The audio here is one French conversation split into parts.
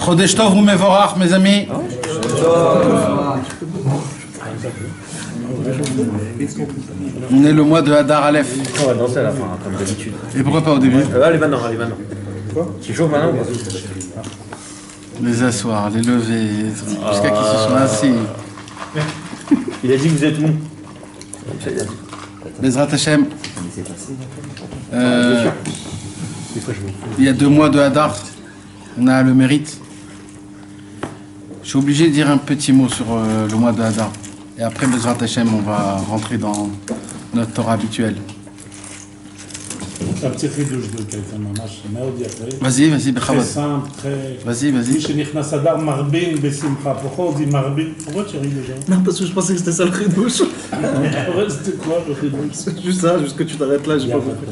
Chodesh Tov u'Mevorach, mes amis. On est le mois de Hadar Aleph. On va danser à la fin, comme d'habitude. Et pourquoi pas au début? Allez, maintenant. Quoi? Tu chauffes maintenant ou pas? Les asseoir, les lever, jusqu'à qu'ils se soient assis. Il a dit que vous êtes mou. Bezrat Hashem. Il y a 2 mois de Hadar. On a le mérite. Je suis obligé de dire un petit mot sur le mois de Hadar. Et après, Bezrat Hashem, on va rentrer dans notre Torah habituelle. Un petit ridouche de quelqu'un, mamash, Vas-y, très simple, très... Vas-y. Mishenichnas Hadar marbin besimcha. Pourquoi on dit marbin? Pourquoi tu ris déjà? Non, parce que je pensais que c'était ça le ridouche. C'était quoi le ridouche? C'est juste ça, juste que tu t'arrêtes là, j'ai pas compris.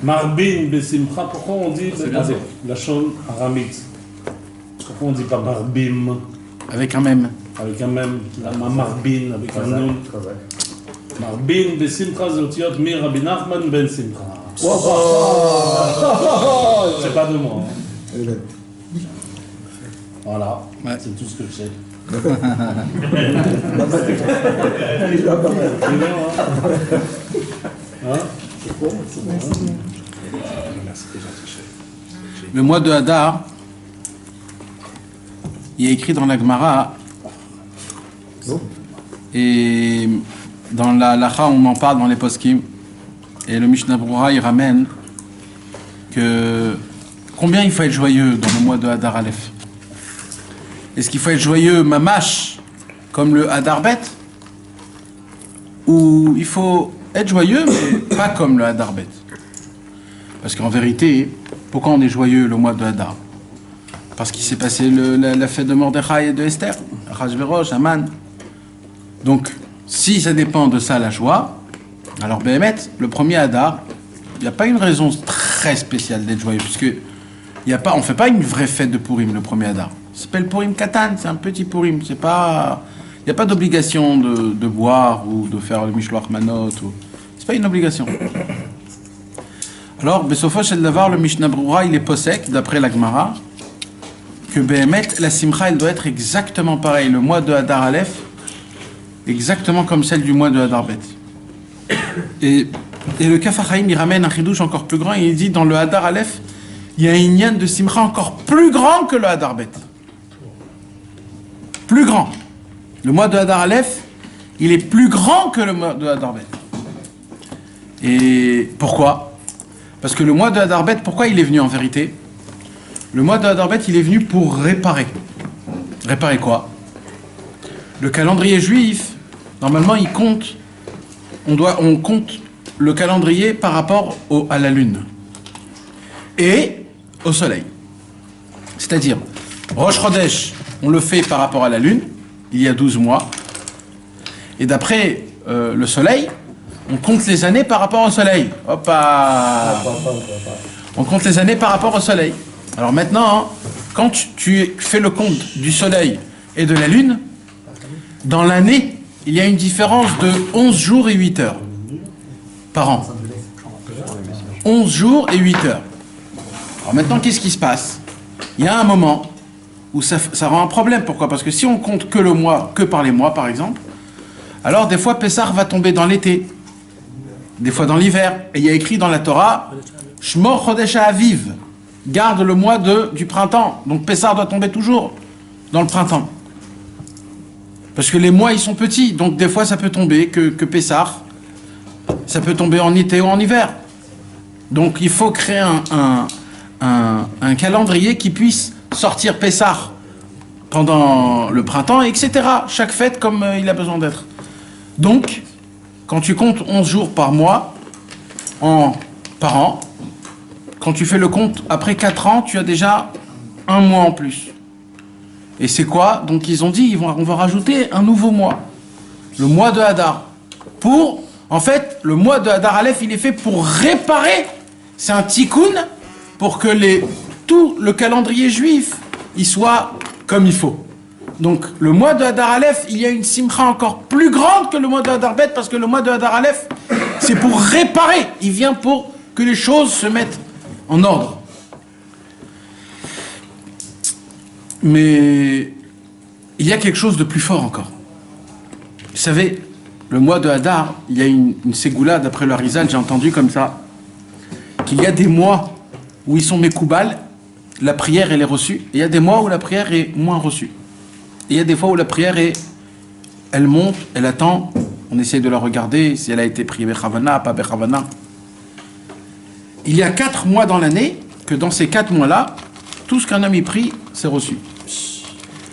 Marbin besimcha, pourquoi on dit la chose aramite? Pourquoi on dit pas marbim? Avec un même. Avec un même, marbin, avec un nom. Marbin besimcha zotiot mir Rabbi Nachman ben Simcha. C'est pas de moi. Voilà, ouais. C'est tout ce que je sais. Le mois de Hadar, il est écrit dans la Gemara, et dans la Lacha, on en parle dans les poskim, et le Mishnah Brura, il ramène que combien il faut être joyeux dans le mois de Hadar Aleph. Est-ce qu'il faut être joyeux mamash, comme le Hadar Bet, ou il faut être joyeux, mais pas comme le Hadar Bet? Parce qu'en vérité, pourquoi on est joyeux le mois de Hadar? Parce qu'il s'est passé la fête de Mordechai et de Esther, Achashverosh, Haman. Donc, si ça dépend de ça, la joie, alors Béhémet, le premier Hadar, il n'y a pas une raison très spéciale d'être joyeux, puisque on ne fait pas une vraie fête de Purim, le premier Hadar. Ça s'appelle Purim Katan, c'est un petit Purim. Il n'y a pas d'obligation de boire ou de faire le Mishloach Manot. C'est pas une obligation. Alors, Besofo Shel Davar, le Mishnah Brura, il est posek, d'après la Gemara, que Béhémet, la Simcha, elle doit être exactement pareil. Le mois de Hadar Aleph, exactement comme celle du mois de Hadar Bet. Et le Kaf HaChaim, il ramène un chidouche encore plus grand, et il dit, dans le Hadar Aleph, il y a un inyan de Simcha encore plus grand que le Hadar Bet. Plus grand. Le mois de Hadar Aleph, il est plus grand que le mois de Hadar Bet. Et pourquoi? Parce que le mois de Hadar Bet, pourquoi il est venu en vérité? Le mois de Hadar Bet, il est venu pour réparer. Réparer quoi? Le calendrier juif, normalement, il compte. On compte le calendrier par rapport à la lune et au soleil. C'est-à-dire, Rosh Chodesh, on le fait par rapport à la lune, il y a 12 mois. Et d'après le soleil, on compte les années par rapport au soleil. On compte les années par rapport au soleil. Alors maintenant, quand tu fais le compte du soleil et de la lune, dans l'année, il y a une différence de 11 jours et 8 heures par an. 11 jours et 8 heures. Alors maintenant, qu'est-ce qui se passe? Il y a un moment où ça rend un problème. Pourquoi? Parce que si on compte que le mois, que par les mois, par exemple, alors des fois, Pessah va tomber dans l'été, des fois dans l'hiver. Et il y a écrit dans la Torah, Shmor Chodesh Aviv, garde le mois du printemps. Donc Pessah doit tomber toujours dans le printemps. Parce que les mois, ils sont petits. Donc des fois, ça peut tomber que Pessah, ça peut tomber en été ou en hiver. Donc il faut créer un calendrier qui puisse sortir Pessah pendant le printemps, etc. Chaque fête comme il a besoin d'être. Donc, quand tu comptes 11 jours par mois, par an, quand tu fais le compte, après 4 ans, tu as déjà un mois en plus. Et c'est quoi? Donc ils ont dit, on va rajouter un nouveau mois. Le mois de Hadar. En fait, le mois de Hadar Aleph, il est fait pour réparer. C'est un tikkun pour que tout le calendrier juif, il soit comme il faut. Donc, le mois de Hadar Aleph, il y a une simcha encore plus grande que le mois de Hadar Bet, parce que le mois de Hadar Aleph, c'est pour réparer. Il vient pour que les choses se mettent en ordre. Mais il y a quelque chose de plus fort encore. Vous savez, le mois de Hadar, il y a une ségoula, d'après le Harizal, j'ai entendu comme ça, qu'il y a des mois où ils sont mékoubal, la prière elle est reçue, et il y a des mois où la prière est moins reçue. Et il y a des fois où la prière elle monte, elle attend, on essaye de la regarder, si elle a été priée Bechavana, pas Bechavana. Il y a 4 mois dans l'année, que dans ces 4 mois-là, tout ce qu'un homme y prie, c'est reçu.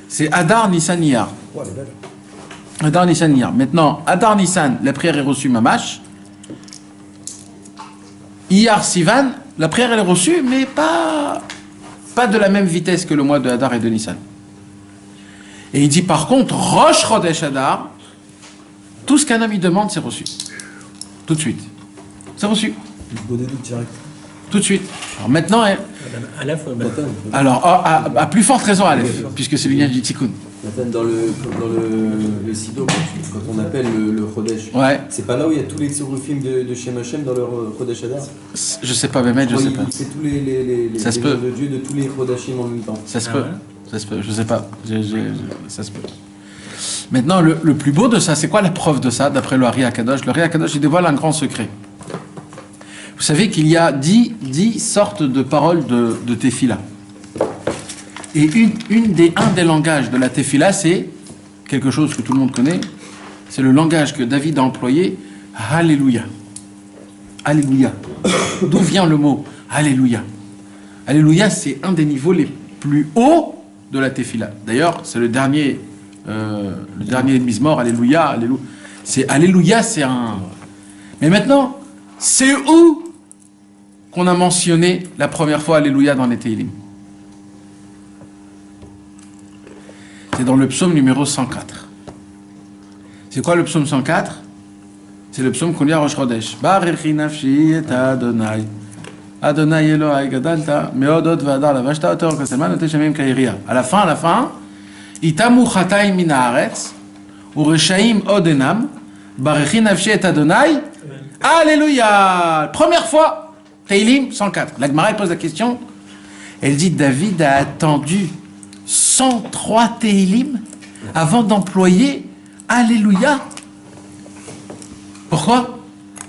C'est Hadar, Nissan, Iyar. Hadar, Nissan, Iyar. Maintenant, Hadar, Nissan, la prière est reçue, Mamash. Iyar, Sivan, la prière elle est reçue, mais pas de la même vitesse que le mois de Hadar et de Nissan. Et il dit par contre, Rosh Chodesh Hadar, tout ce qu'un homme y demande, c'est reçu. Tout de suite. C'est reçu. Tout de suite. Alors maintenant, à plus forte raison, Aleph, puisque c'est l'union du Tikkun. Dans le Sido, quand on appelle le Chodesh, ouais. C'est pas là où il y a tous les tsorufim de Shem Hashem dans le Chodesh Hadar? Je sais pas, Mehmet, je sais pas. C'est tous les ça se noms peut. de Dieu de tous les Chodashim en même temps. Ça se peut. Ça se peut, je sais pas. Ça se peut. Maintenant, le plus beau de ça, c'est quoi la preuve de ça, d'après le Hari HaKadosh? Le Hari HaKadosh, il dévoile un grand secret. Vous savez qu'il y a 10 sortes de paroles de Tefila. Et un des langages de la Tefila, c'est quelque chose que tout le monde connaît, c'est le langage que David a employé, Alléluia. Alléluia. D'où vient le mot Alléluia? Alléluia, c'est un des niveaux les plus hauts de la Tefila. D'ailleurs, c'est le dernier Mizmor, Alléluia, Alléluia. C'est Alléluia, c'est un... Mais maintenant, c'est où qu'on a mentionné la première fois Alléluia dans les Tehillim? C'est dans le psaume numéro 104. C'est quoi le psaume 104? C'est le psaume qu'on lit à Rosh Chodesh. Barechi nafshi et Adonai. Adonai Elohai gadalta, meodot vadar lavashta otor kaselman ote shamim kairia. À la fin, itamu chataim min haaretz, ureshaim odenam, barechi nafshi et Adonai. Alléluia! Première fois, Tehillim 104. La Gemara pose la question. Elle dit David a attendu 103 Tehillim avant d'employer Alléluia. Pourquoi?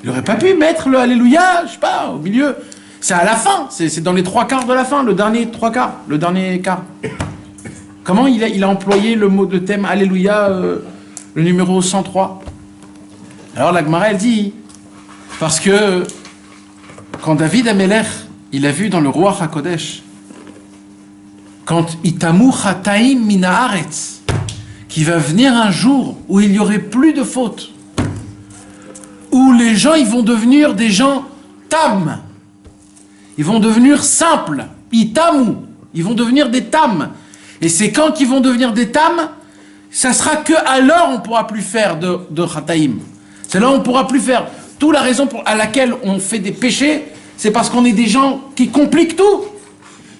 Il n'aurait pas pu mettre le Alléluia, je sais pas, au milieu. C'est à la fin, c'est dans les 3/4 de la fin, le dernier 3/4, le dernier quart. Comment il a employé le mot de thème Alléluia, le numéro 103? Alors la Gemara, elle dit, parce que quand David Amelech, il a vu dans le Ruach HaKodesh, quand Itamu Chataim Mina Haaretz, qu'il va venir un jour où il n'y aurait plus de fautes, où les gens ils vont devenir des gens tam, ils vont devenir simples, Itamu, ils vont devenir des tam. Et c'est quand qu'ils vont devenir des tam, ça sera que alors on pourra plus faire de Chataim. C'est là où on pourra plus faire. Toute la raison à laquelle on fait des péchés, c'est parce qu'on est des gens qui compliquent tout.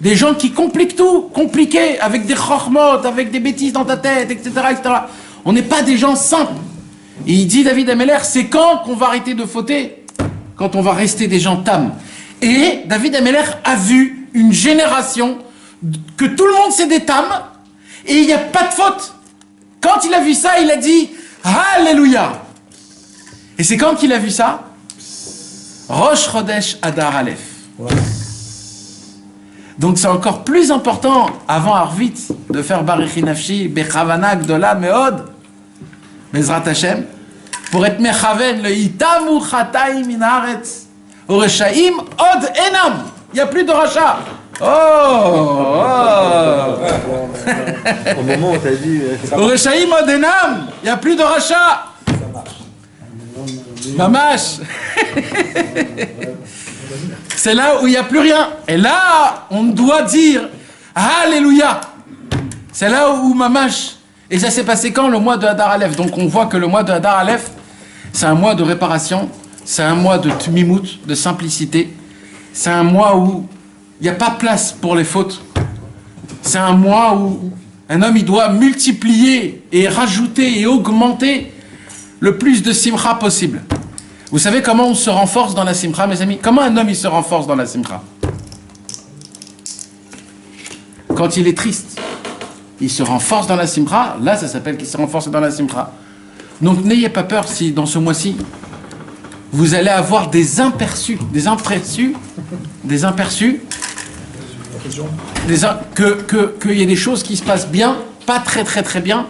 Des gens qui compliquent tout, compliqués, avec des chormot, avec des bêtises dans ta tête, etc., etc. On n'est pas des gens simples. Et il dit, David Amelech, c'est quand qu'on va arrêter de fauter? Quand on va rester des gens tam. Et David Amelech a vu une génération que tout le monde c'est des tam, et il n'y a pas de faute. Quand il a vu ça, il a dit, Alléluia. Et c'est quand qu'il a vu ça? Rosh Chodesh Hadar Aleph. Ouais. Donc c'est encore plus important, avant Arvit, de faire Barechi Nafshi, Bechavana, Gdola, Meod, Bezrat Hashem, pour être Mechaven, le Itamu Chataim Min Haaretz, Ureshaim Od Enam. Il n'y a plus de rachat. Oh, Au moment où t'as dit... Ureshaim Od Enam. Il n'y a plus de rachat. Mamash. C'est là où il n'y a plus rien. Et là, on doit dire Alléluia. C'est là où Mamash. Et ça s'est passé quand? Le mois de Hadar Aleph. Donc on voit que le mois de Hadar Aleph, c'est un mois de réparation, c'est un mois de tmimout, de simplicité. C'est un mois où il n'y a pas place pour les fautes. C'est un mois où un homme il doit multiplier et rajouter et augmenter le plus de simcha possible. Vous savez comment on se renforce dans la simcha, mes amis? Comment un homme il se renforce dans la simcha? Quand il est triste. il se renforce dans la simcha. Là, ça s'appelle qu'il s'est renforcé dans la simcha. Donc, n'ayez pas peur si, dans ce mois-ci, vous allez avoir des imperçus, qu'il y ait des choses qui se passent bien, pas très très très bien,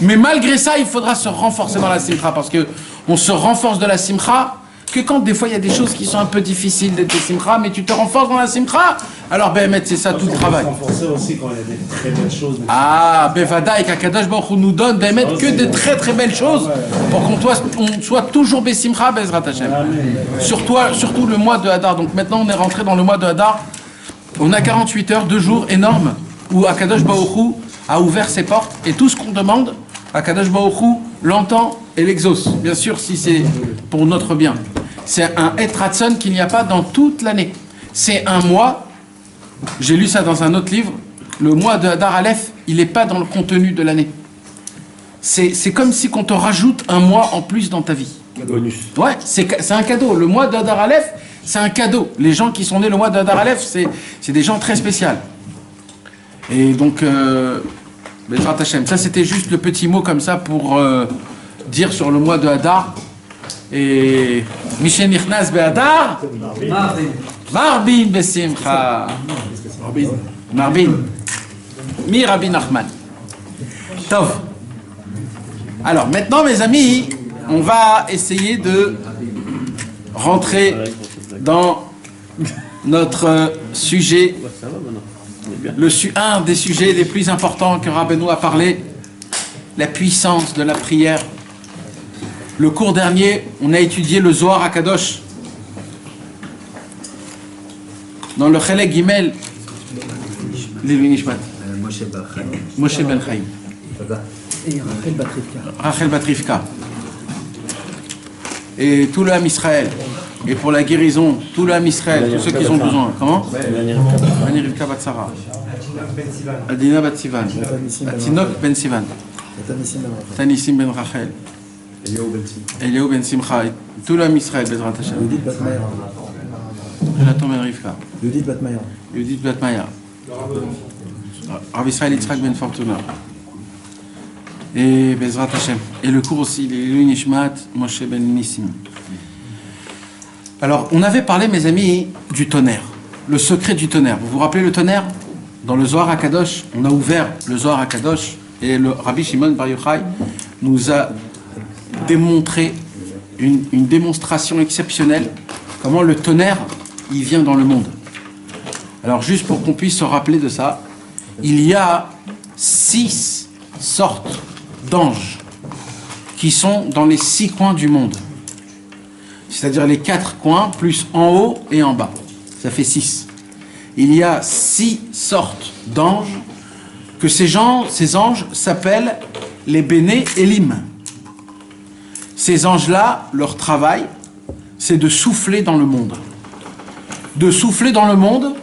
mais malgré ça, il faudra se renforcer dans la simcha, parce que on se renforce de la simcha que quand des fois il y a des choses qui sont un peu difficiles d'être simcha, mais tu te renforces dans la simcha, alors c'est ça tout le travail. Renforcer aussi quand il y a des très belles choses. Ah, Bevada et qu'Akadosh Baruch Hu nous donne que des très très belles choses pour qu'on soit toujours Bessimcha, Bezrat Hashem. Surtout le mois de Hadar. Donc maintenant on est rentré dans le mois de Hadar. On a 48 heures, 2 jours énormes où Akadosh Baruch Hu a ouvert ses portes et tout ce qu'on demande, Akadosh Baruch Hu l'entend et l'exauce. Bien sûr, si c'est pour notre bien. C'est un Et Ratson qu'il n'y a pas dans toute l'année. C'est un mois. J'ai lu ça dans un autre livre. Le mois de Hadar Aleph, il n'est pas dans le contenu de l'année. C'est comme si qu'on te rajoute un mois en plus dans ta vie. Bonus. Ouais, c'est un cadeau. Le mois de Hadar Aleph, c'est un cadeau. Les gens qui sont nés le mois de Hadar Aleph, c'est des gens très spéciaux. Et donc, Bezrat Hashem. Ça, c'était juste le petit mot comme ça pour dire sur le mois de Hadar. Et Mishen Nichnas Be'Hadar Marbin Besimcha Marbin Mi Rabbi Nachman. Tov. Alors maintenant mes amis, on va essayer de rentrer dans notre sujet, un des sujets les plus importants que Rabbeinu a parlé, la puissance de la prière. Le cours dernier, on a étudié le Zohar HaKadosh. Dans le Chelek Gimel, Lilui Nishmat. Moshe Ben Chaim. Et Rachel Bat Rivka. Et tout le Ham Israël. Et pour la guérison, tout le Ham Israël, tous ceux qui ont besoin. Comment Bani Rivka Bat Sarah. Adina Bat Sivan. Atinok Ben Sivan. Tanissim Ben Rachel. Eliyahu Ben Simcha. Tout le Ham Israël, Bezrat Hashem. Jonathan Ben Rivka. Yudit Bat Maya. Rav Israël Yitzhak Ben Fortuna. Et Bezrat Hashem. Et le cours aussi, Lilui Nishmat, Moshe Ben Nissim. Alors, on avait parlé, mes amis, du tonnerre. Le secret du tonnerre. Vous vous rappelez le tonnerre? Dans le Zohar HaKadosh, on a ouvert le Zohar HaKadosh et le Rabbi Shimon Bar Yochai nous a démontré une démonstration exceptionnelle comment le tonnerre, il vient dans le monde. Alors, juste pour qu'on puisse se rappeler de ça, il y a 6 sortes d'anges qui sont dans les 6 coins du monde. C'est-à-dire les 4 coins, plus en haut et en bas. Ça fait 6. Il y a 6 sortes d'anges que ces anges s'appellent les Béné Elim. Ces anges-là, leur travail, c'est de souffler dans le monde. De souffler dans le monde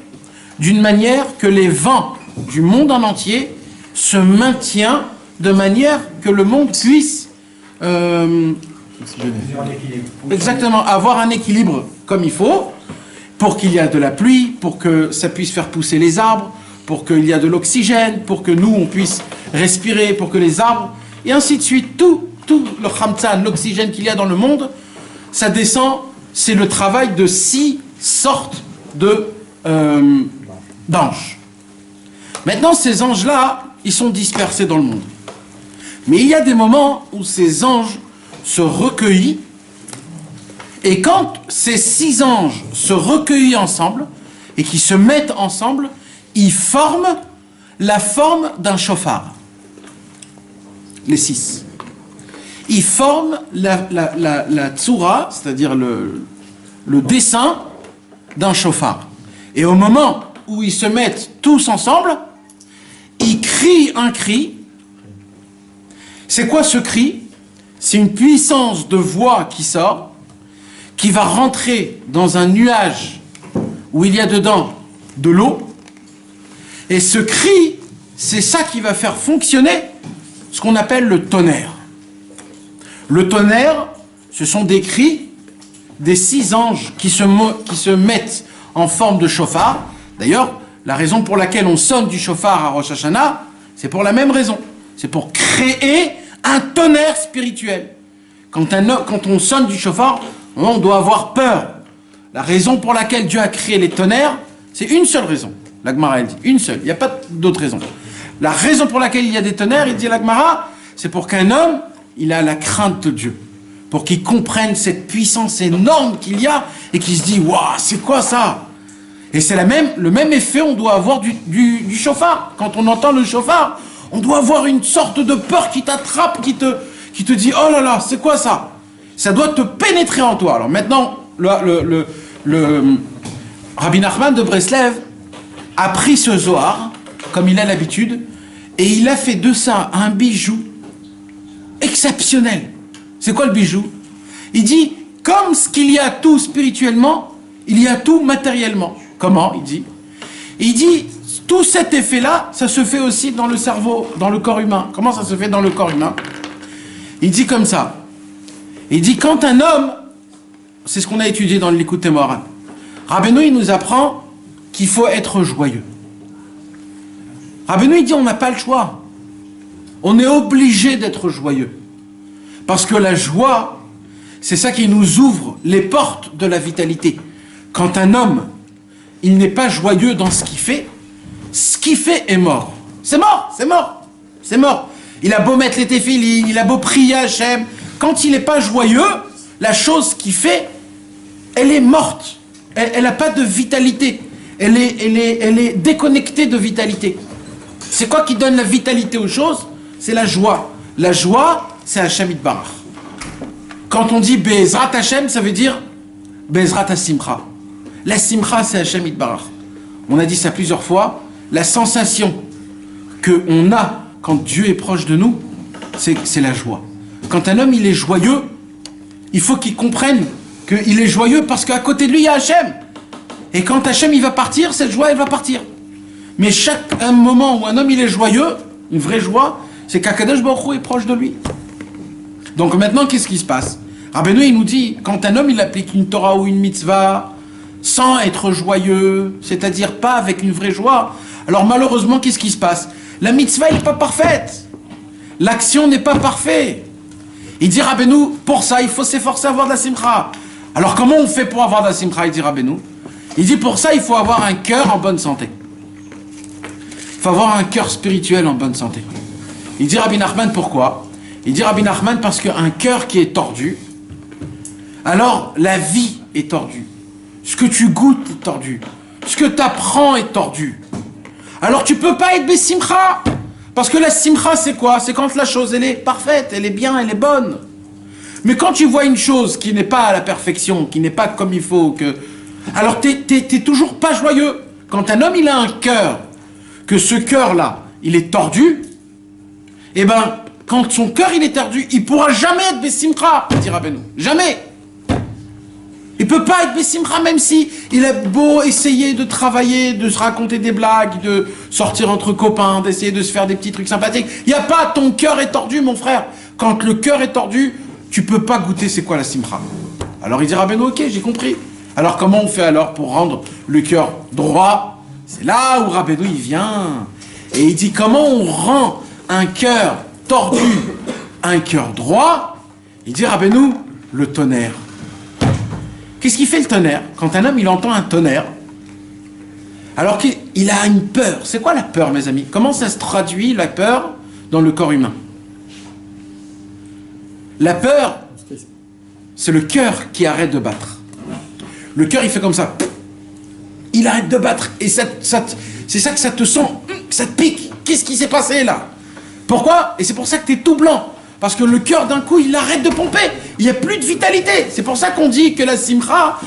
d'une manière que les vents du monde en entier se maintiennent de manière que le monde puisse exactement avoir un équilibre comme il faut, pour qu'il y ait de la pluie, pour que ça puisse faire pousser les arbres, pour qu'il y ait de l'oxygène, pour que nous on puisse respirer, pour que les arbres, et ainsi de suite, tout le khamtsan, l'oxygène qu'il y a dans le monde, ça descend. C'est le travail de 6 sortes d'anges. Maintenant, ces anges-là, ils sont dispersés dans le monde. Mais il y a des moments où ces anges se recueillent, et quand ces 6 anges se recueillent ensemble, et qui se mettent ensemble, ils forment la forme d'un chauffard. Les 6. Ils forment la tsura, c'est-à-dire le dessin d'un chauffard. Et au moment où ils se mettent tous ensemble, ils crient un cri. C'est quoi ce cri? C'est une puissance de voix qui sort, qui va rentrer dans un nuage où il y a dedans de l'eau. Et ce cri, c'est ça qui va faire fonctionner ce qu'on appelle le tonnerre. Le tonnerre, ce sont des cris des 6 anges qui se mettent en forme de chauffard. D'ailleurs, la raison pour laquelle on sonne du chauffard à Rosh Hashanah, C'est pour la même raison. C'est pour créer un tonnerre spirituel. Quand on sonne du chauffard, on doit avoir peur. La raison pour laquelle Dieu a créé les tonnerres, c'est une seule raison. La Gemara, elle dit une seule. Il n'y a pas d'autre raison. La raison pour laquelle il y a des tonnerres, il dit la Gemara, c'est pour qu'un homme, il a la crainte de Dieu. Pour qu'il comprenne cette puissance énorme qu'il y a et qu'il se dit, waouh, c'est quoi ça? Et c'est le même effet on doit avoir du chauffard. Quand on entend le chauffard, on doit avoir une sorte de peur qui t'attrape, qui te dit, oh là là, c'est quoi ça? Ça doit te pénétrer en toi. Alors maintenant, le Rabbi Nachman de Breslev a pris ce Zohar, comme il a l'habitude, et il a fait de ça un bijou exceptionnel. C'est quoi le bijou? Il dit, comme ce qu'il y a tout spirituellement, il y a tout matériellement. Comment? Il dit, tout cet effet-là, ça se fait aussi dans le cerveau, dans le corps humain. Comment ça se fait dans le corps humain? Il dit comme ça. Il dit, quand un homme, c'est ce qu'on a étudié dans l'Écoute Moharan, Rabbeinu, il nous apprend qu'il faut être joyeux. Rabbeinu, il dit, on n'a pas le choix. On est obligé d'être joyeux. Parce que la joie, c'est ça qui nous ouvre les portes de la vitalité. Quand un homme, il n'est pas joyeux dans ce qu'il fait est mort. C'est mort, c'est mort, c'est mort. Il a beau mettre les téphilines, il a beau prier à Hachem, quand il n'est pas joyeux, la chose qu'il fait, elle est morte. Elle n'a pas de vitalité. Elle est déconnectée de vitalité. C'est quoi qui donne la vitalité aux choses? C'est la joie. La joie, c'est Hachem Yitbarach. Quand on dit Be'ezrat Hachem, ça veut dire Be'ezrat HaSimcha. La Simcha, c'est Hachem Yitbarach. On a dit ça plusieurs fois. La sensation qu'on a quand Dieu est proche de nous, c'est la joie. Quand un homme, il est joyeux, il faut qu'il comprenne qu'il est joyeux parce qu'à côté de lui, il y a Hachem. Et quand Hachem, il va partir, cette joie, elle va partir. Mais chaque moment où un homme, il est joyeux, une vraie joie, c'est qu'Akadosh Baruch Hu est proche de lui. Donc maintenant, qu'est-ce qui se passe? Rabbeinu, il nous dit, quand un homme, il applique une Torah ou une mitzvah, sans être joyeux, c'est-à-dire pas avec une vraie joie, alors malheureusement, qu'est-ce qui se passe? La mitzvah, elle n'est pas parfaite. L'action n'est pas parfaite. Il dit Rabbeinu, pour ça, il faut s'efforcer à avoir de la simcha. Alors comment on fait pour avoir de la simcha? Il dit Rabbeinu. Il dit pour ça, il faut avoir un cœur en bonne santé. Il faut avoir un cœur spirituel en bonne santé. Il dit Rabbi Nachman, pourquoi? Il dit Rabbi Nachman parce qu'un cœur qui est tordu, alors la vie est tordue. Ce que tu goûtes est tordu. Ce que tu apprends est tordu. Alors tu peux pas être besimcha. Parce que la simcha, c'est quoi? C'est quand la chose, elle est parfaite, elle est bien, elle est bonne. Mais quand tu vois une chose qui n'est pas à la perfection, qui n'est pas comme il faut, alors t'es toujours pas joyeux. Quand un homme, il a un cœur, que ce cœur-là, il est tordu, eh ben, quand son cœur, il est tordu, il pourra jamais être besimcha, dit Rabbeinu. Jamais. Il peut pas être besimcha, même si il a beau essayer de travailler, de se raconter des blagues, de sortir entre copains, d'essayer de se faire des petits trucs sympathiques. Il n'y a pas, ton cœur est tordu, mon frère. Quand le cœur est tordu, tu peux pas goûter c'est quoi la simcha. Alors il dit Rabbeinu, ok, j'ai compris. Alors comment on fait alors pour rendre le cœur droit? C'est là où Rabbeinu il vient. Et il dit comment on rend un cœur tordu, un cœur droit? Il dit Rabbeinu, le tonnerre. Qu'est-ce qui fait le tonnerre? Quand un homme, il entend un tonnerre, alors qu'il a une peur. C'est quoi la peur, mes amis? Comment ça se traduit, la peur, dans le corps humain? La peur, c'est le cœur qui arrête de battre. Le cœur, il fait comme ça. Il arrête de battre. Et c'est ça que ça te sent, ça te pique. Qu'est-ce qui s'est passé, là? Pourquoi? Et c'est pour ça que tu es tout blanc. Parce que le cœur, d'un coup, il arrête de pomper. Il n'y a plus de vitalité. C'est pour ça qu'on dit que la simcha,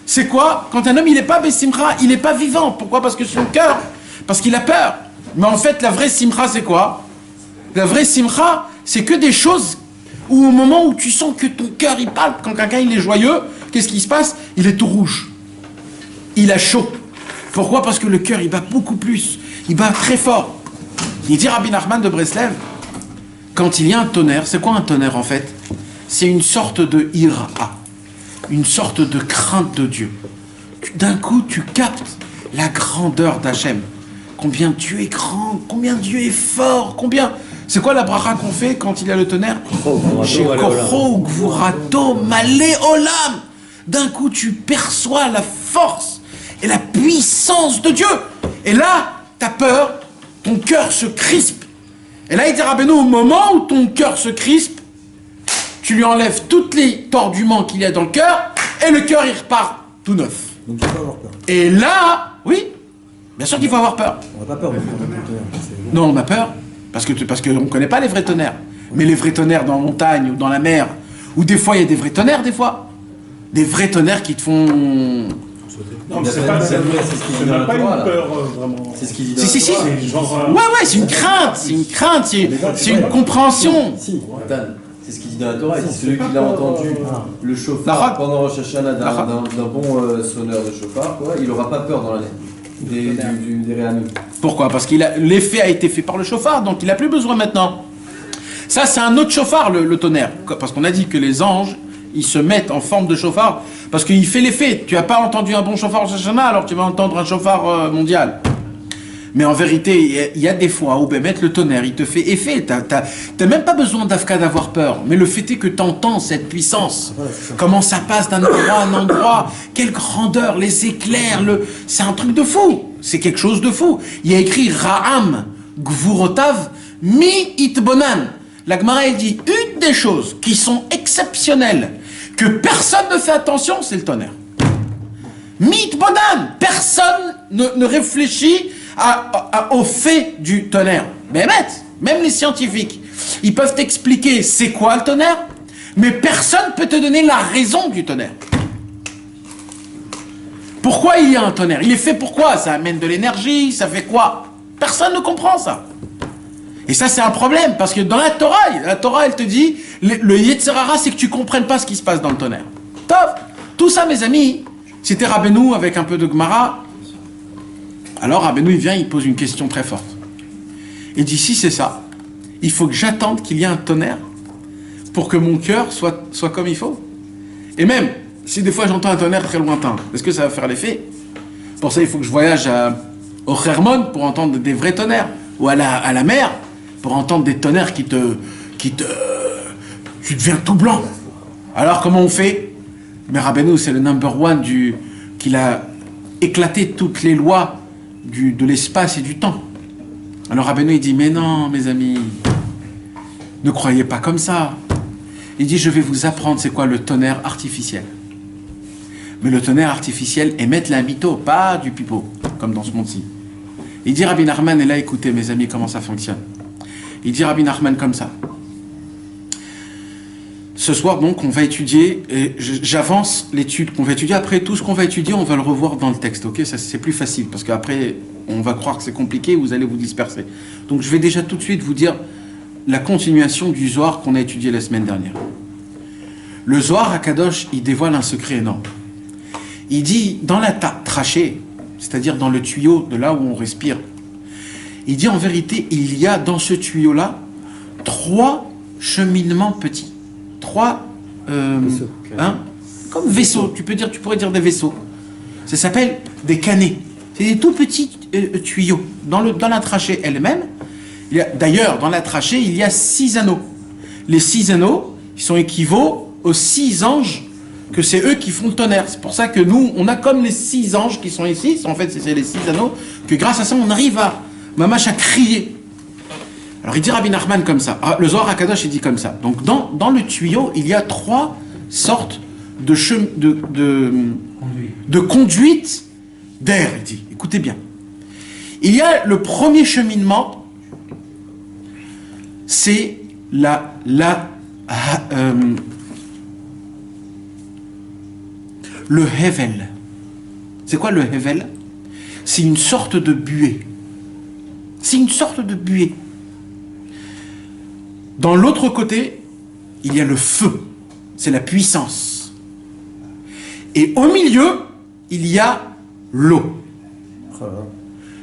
c'est quoi? Quand un homme, il n'est pas besimcha, il n'est pas vivant. Pourquoi? Parce que son cœur, parce qu'il a peur. Mais en fait, la vraie simcha, c'est quoi? La vraie simcha, c'est que des choses où au moment où tu sens que ton cœur, il parle, quand quelqu'un, il est joyeux, qu'est-ce qui se passe? Il est tout rouge. Il a chaud. Pourquoi? Parce que le cœur, il bat beaucoup plus. Il bat très fort. Il dit Rabbi Nachman de Breslev, quand il y a un tonnerre, c'est quoi un tonnerre en fait? C'est une sorte de ira, une sorte de crainte de Dieu. D'un coup, tu captes la grandeur d'Hachem. combien Dieu est grand, combien Dieu est fort, combien... C'est quoi la bracha qu'on fait quand il y a le tonnerre? Shekoro gvurato malé olam. D'un coup, tu perçois la force et la puissance de Dieu. Et là, tu as peur, ton cœur se crispe. Et là, il dit Rabbeinu, au moment où ton cœur se crispe, tu lui enlèves tous les torduments qu'il y a dans le cœur, et le cœur, il repart tout neuf. Donc il faut avoir peur. Et là, oui, bien sûr qu'il faut avoir peur. On n'a pas peur de prendre un tonnerre. Non, on a peur, parce qu'on ne connaît pas les vrais tonnerres. Mais les vrais tonnerres dans la montagne ou dans la mer, ou des fois, il y a des vrais tonnerres, des fois. Des vrais tonnerres qui te font... Non, mais c'est pas c'est ce qu'il dit dans la pas une Torah, là. peur vraiment. C'est ce qu'il dit dans Si, la Torah. C'est genre, Ouais, c'est une crainte, c'est une compréhension. Si, Nathan, c'est ce qu'il dit dans la Torah. Il dit celui qui a entendu le La chauffard rock. pendant Rosh Hashanah La rock. d'un bon sonneur de chauffard, quoi, il n'aura pas peur dans l'année des réanimes. Pourquoi? Parce que l'effet a été fait par le chauffard, donc il n'a plus besoin maintenant. Ça, c'est un autre chauffard, le tonnerre. Parce qu'on a dit que les anges, ils se mettent en forme de chauffard, parce qu'il fait l'effet. Tu n'as pas entendu un bon chauffard Rosh Hashanah, alors tu vas entendre un chauffard mondial. Mais en vérité, il y a des fois où mettre le tonnerre, il te fait effet. T'as même pas besoin d'Afka d'avoir peur. Mais le fait est que tu entends cette puissance. Comment ça passe d'un endroit à un endroit. Quelle grandeur, les éclairs. C'est un truc de fou. C'est quelque chose de fou. Il y a écrit Ra'am, Gvurotav, Mi Itbonan. La Gemara, elle dit une des choses qui sont exceptionnelles, que personne ne fait attention, c'est le tonnerre. Mi Itbonan. Personne ne réfléchit au fait du tonnerre. Mais même les scientifiques, ils peuvent t'expliquer c'est quoi le tonnerre, mais personne ne peut te donner la raison du tonnerre. Pourquoi il y a un tonnerre? Il est fait pourquoi? Ça amène de l'énergie, ça fait quoi? Personne ne comprend ça. Et ça, c'est un problème, parce que dans la Torah, elle te dit, le Yetzer Hara, c'est que tu ne comprennes pas ce qui se passe dans le tonnerre. Top. Tout ça, mes amis, c'était Rabbeinu avec un peu de Gemara. Alors Rabbeinu, il vient, il pose une question très forte. Il dit, si c'est ça, il faut que j'attende qu'il y ait un tonnerre pour que mon cœur soit comme il faut. Et même, si des fois j'entends un tonnerre très lointain, est-ce que ça va faire l'effet? Pour ça, il faut que je voyage au Hermon pour entendre des vrais tonnerres, ou à la mer pour entendre des tonnerres tu deviens tout blanc. Alors comment on fait? Mais Rabbeinu, c'est le number one qu'il a éclaté toutes les lois de l'espace et du temps. Alors Rabbeinu, il dit, mais non, mes amis, ne croyez pas comme ça. Il dit, je vais vous apprendre c'est quoi le tonnerre artificiel. Mais le tonnerre artificiel émet la mytho, pas du pipeau, comme dans ce monde-ci. Il dit Rabbi Nachman, et là écoutez mes amis comment ça fonctionne. Il dit Rabbi Nachman comme ça. Ce soir donc on va étudier, et j'avance l'étude qu'on va étudier. Après tout ce qu'on va étudier, on va le revoir dans le texte, ok? Ça c'est plus facile, parce qu'après on va croire que c'est compliqué, vous allez vous disperser. Donc je vais déjà tout de suite vous dire la continuation du Zohar qu'on a étudié la semaine dernière. Le Zohar à Kadosh, il dévoile un secret énorme. Il dit dans la trachée, c'est-à-dire dans le tuyau de là où on respire, il dit en vérité, il y a dans ce tuyau-là 3 cheminements petits. 3 comme vaisseaux, tu pourrais dire des vaisseaux. Ça s'appelle des canets. C'est des tout petits tuyaux. Dans la trachée elle-même, d'ailleurs, dans la trachée, il y a 6 anneaux. Les 6 anneaux, ils sont équivalents aux 6 anges, que c'est eux qui font le tonnerre. C'est pour ça que nous, on a comme les 6 anges qui sont ici, en fait c'est les 6 anneaux, que grâce à ça on arrive à crier. Alors il dit Rabbi Nachman comme ça, le Zohar HaKadosh il dit comme ça. Donc dans le tuyau, il y a 3 sortes de conduites d'air, il dit. Écoutez bien. Il y a le premier cheminement, c'est le Hevel. C'est quoi le Hevel? C'est une sorte de buée. C'est une sorte de buée. Dans l'autre côté, il y a le feu. C'est la puissance. Et au milieu, il y a l'eau.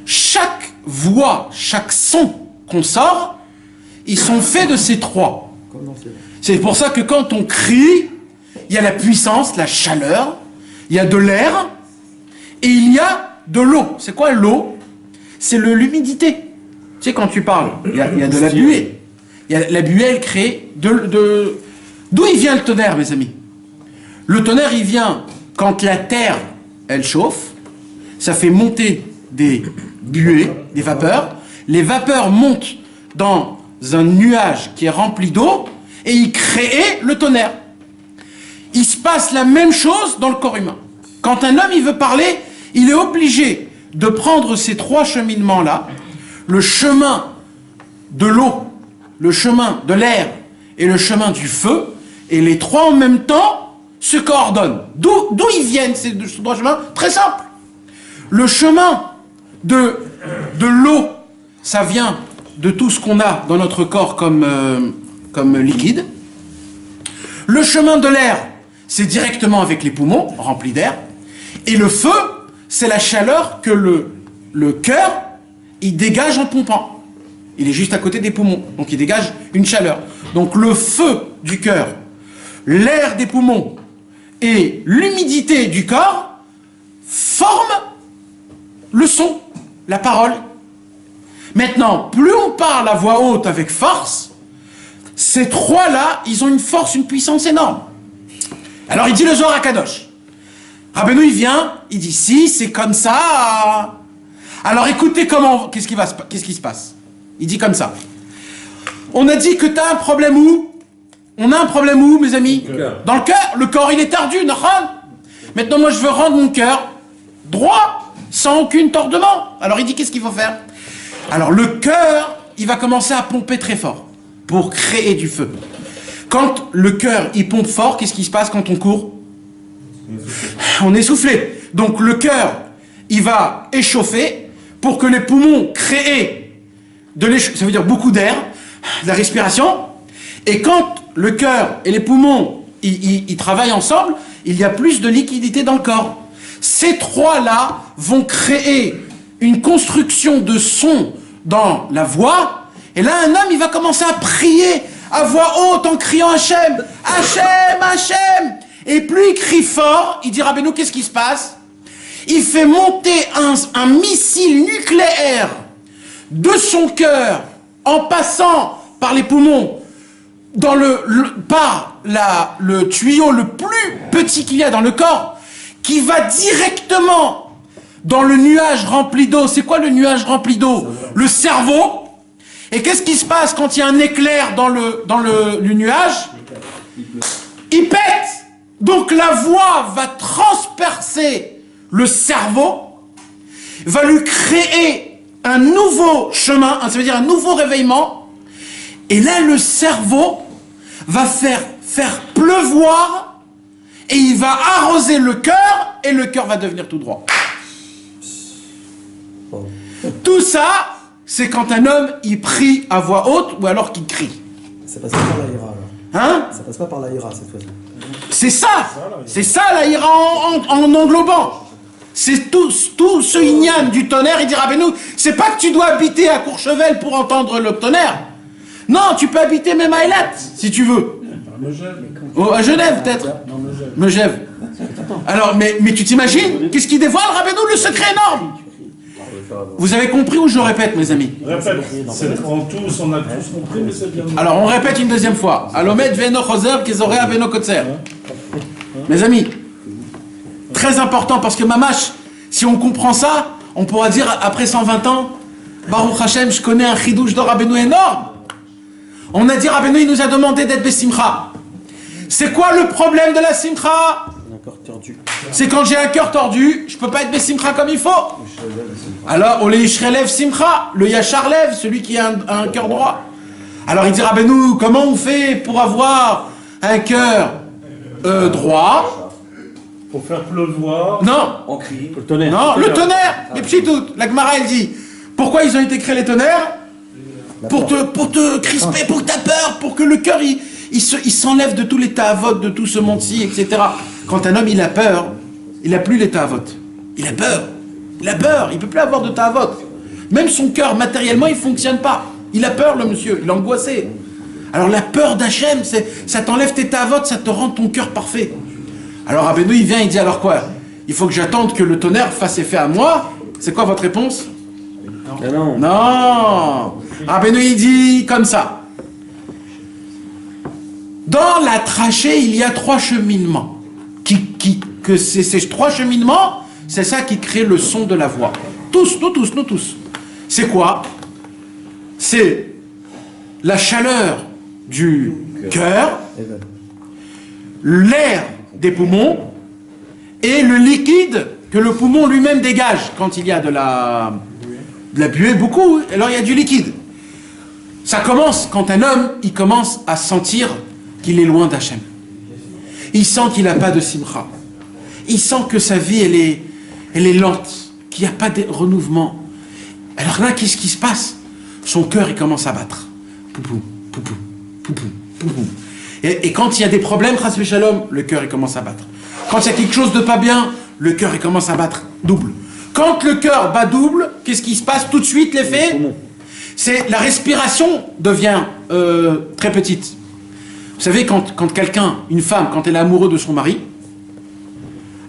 Chaque voix, chaque son qu'on sort, ils sont faits de ces 3. C'est pour ça que quand on crie, il y a la puissance, la chaleur, il y a de l'air et il y a de l'eau. C'est quoi l'eau? c'est l'humidité. Tu sais, quand tu parles, il y a de la buée. La buée, elle crée D'où il vient le tonnerre, mes amis? Le tonnerre, il vient quand la terre, elle chauffe, ça fait monter des buées, des vapeurs. Les vapeurs montent dans un nuage qui est rempli d'eau et il crée le tonnerre. Il se passe la même chose dans le corps humain. Quand un homme, il veut parler, il est obligé de prendre ces trois cheminements-là, le chemin de l'eau, le chemin de l'air et le chemin du feu, et les trois en même temps se coordonnent. D'où ils viennent ces trois chemins? Très simple. Le chemin de l'eau, ça vient de tout ce qu'on a dans notre corps comme liquide. Le chemin de l'air, c'est directement avec les poumons, remplis d'air. Et le feu, c'est la chaleur que le cœur, il dégage en pompant. Il est juste à côté des poumons, donc il dégage une chaleur. Donc le feu du cœur, l'air des poumons et l'humidité du corps forment le son, la parole. Maintenant, plus on parle à voix haute avec force, ces trois-là, ils ont une force, une puissance énorme. Alors il dit le Zohar HaKadosh. Rabbeinu, il vient, il dit si, c'est comme ça. Alors écoutez comment, qu'est-ce qui se passe? Il dit comme ça. On a dit que tu as un problème où? On a un problème où, mes amis? Dans le cœur. Le corps, il est tordu, Nachon. Maintenant, moi, je veux rendre mon cœur droit, sans aucun tordement. Alors, il dit, qu'est-ce qu'il faut faire? Alors, le cœur, il va commencer à pomper très fort pour créer du feu. Quand le cœur, il pompe fort, qu'est-ce qui se passe quand on court? On est essoufflé. Donc, le cœur, il va échauffer pour que les poumons créent ça veut dire beaucoup d'air, de la respiration. Et quand le cœur et les poumons, ils travaillent ensemble, il y a plus de liquidité dans le corps. Ces trois-là vont créer une construction de son dans la voix. Et là, un homme, il va commencer à prier à voix haute en criant Hachem, Hachem, Hachem. Et plus il crie fort, il dit Rabbeinu, qu'est-ce qui se passe? Il fait monter un missile nucléaire de son cœur en passant par les poumons par le tuyau le plus petit qu'il y a dans le corps, qui va directement dans le nuage rempli d'eau. C'est quoi le nuage rempli d'eau? Le cerveau. Et qu'est-ce qui se passe quand il y a un éclair dans le nuage? Il pète. Donc la voix va transpercer le cerveau, va lui créer un nouveau chemin, ça veut dire un nouveau réveillement. Et là, le cerveau va faire pleuvoir et il va arroser le cœur et le cœur va devenir tout droit. Tout ça, c'est quand un homme, il prie à voix haute ou alors qu'il crie. Ça passe pas par la ira, alors. Hein? Ça passe pas par la ira, cette fois-ci. C'est ça la ira en englobant. C'est tout ce ignan du tonnerre. Il dira, Rabbeinu, c'est pas que tu dois habiter à Courchevel pour entendre le tonnerre. Non, tu peux habiter même à Eilat, si tu veux. À Genève, peut-être. Megève. Alors, mais tu t'imagines? Qu'est-ce qui dévoile, Rabbeinu, le secret énorme? Vous avez compris ou je répète, mes amis? Répète. On a tous compris, mais c'est bien. Alors, on répète une deuxième fois. Alomet veno choser kezorea veno kotser. Mes amis, très important, parce que Mamash, si on comprend ça, on pourra dire, après 120 ans, Baruch Hashem, je connais un chidouche de Rabbeinu énorme. On a dit, Rabbeinu, il nous a demandé d'être Bessimcha. C'est quoi le problème de la Simcha? C'est quand j'ai un cœur tordu, je peux pas être Bessimcha comme il faut. Alors, le Yishrelev Simcha, le Yacharlev, celui qui a un cœur droit. Alors il dit, Rabbeinu, comment on fait pour avoir un cœur droit? Pour faire pleuvoir. Non. En cri. Le tonnerre. Non, le tonnerre. Les pchitoutes. La Gemara, elle dit, pourquoi ils ont été créés les tonnerres? Pour te crisper, pour que t'as peur, pour que le cœur, il s'enlève de tous les ta'avot, de tout ce monde-ci, etc. Quand un homme, il a peur, il n'a plus les ta'avot. Il a peur. Il a peur. Il ne peut plus avoir de ta'avot. Même son cœur, matériellement, il ne fonctionne pas. Il a peur, le monsieur. Il est angoissé. Alors la peur d'Hachem, ça t'enlève tes ta'avot, ça te rend ton cœur parfait. Alors Rabbeinu, il vient, il dit, alors quoi? Il faut que j'attende que le tonnerre fasse effet à moi. C'est quoi votre réponse? Ah non. Non. Rabbeinu, il dit comme ça. Dans la trachée, il y a 3 cheminements. Ces 3 cheminements, c'est ça qui crée le son de la voix. Nous tous. C'est quoi? C'est la chaleur du cœur, l'air des poumons et le liquide que le poumon lui-même dégage quand il y a de la buée, beaucoup, alors il y a du liquide. Ça commence quand un homme, il commence à sentir qu'il est loin d'Hachem. Il sent qu'il n'a pas de simcha. Il sent que sa vie, elle est lente, qu'il n'y a pas de renouvellement. Alors là, qu'est-ce qui se passe? Son cœur, il commence à battre. Poupou, poupou, poupou, poupou. Et quand il y a des problèmes, chas v'shalom, le cœur, il commence à battre. Quand il y a quelque chose de pas bien, le cœur, il commence à battre double. Quand le cœur bat double, qu'est-ce qui se passe tout de suite, l'effet? C'est la respiration devient très petite. Vous savez, quand quelqu'un, une femme, quand elle est amoureuse de son mari,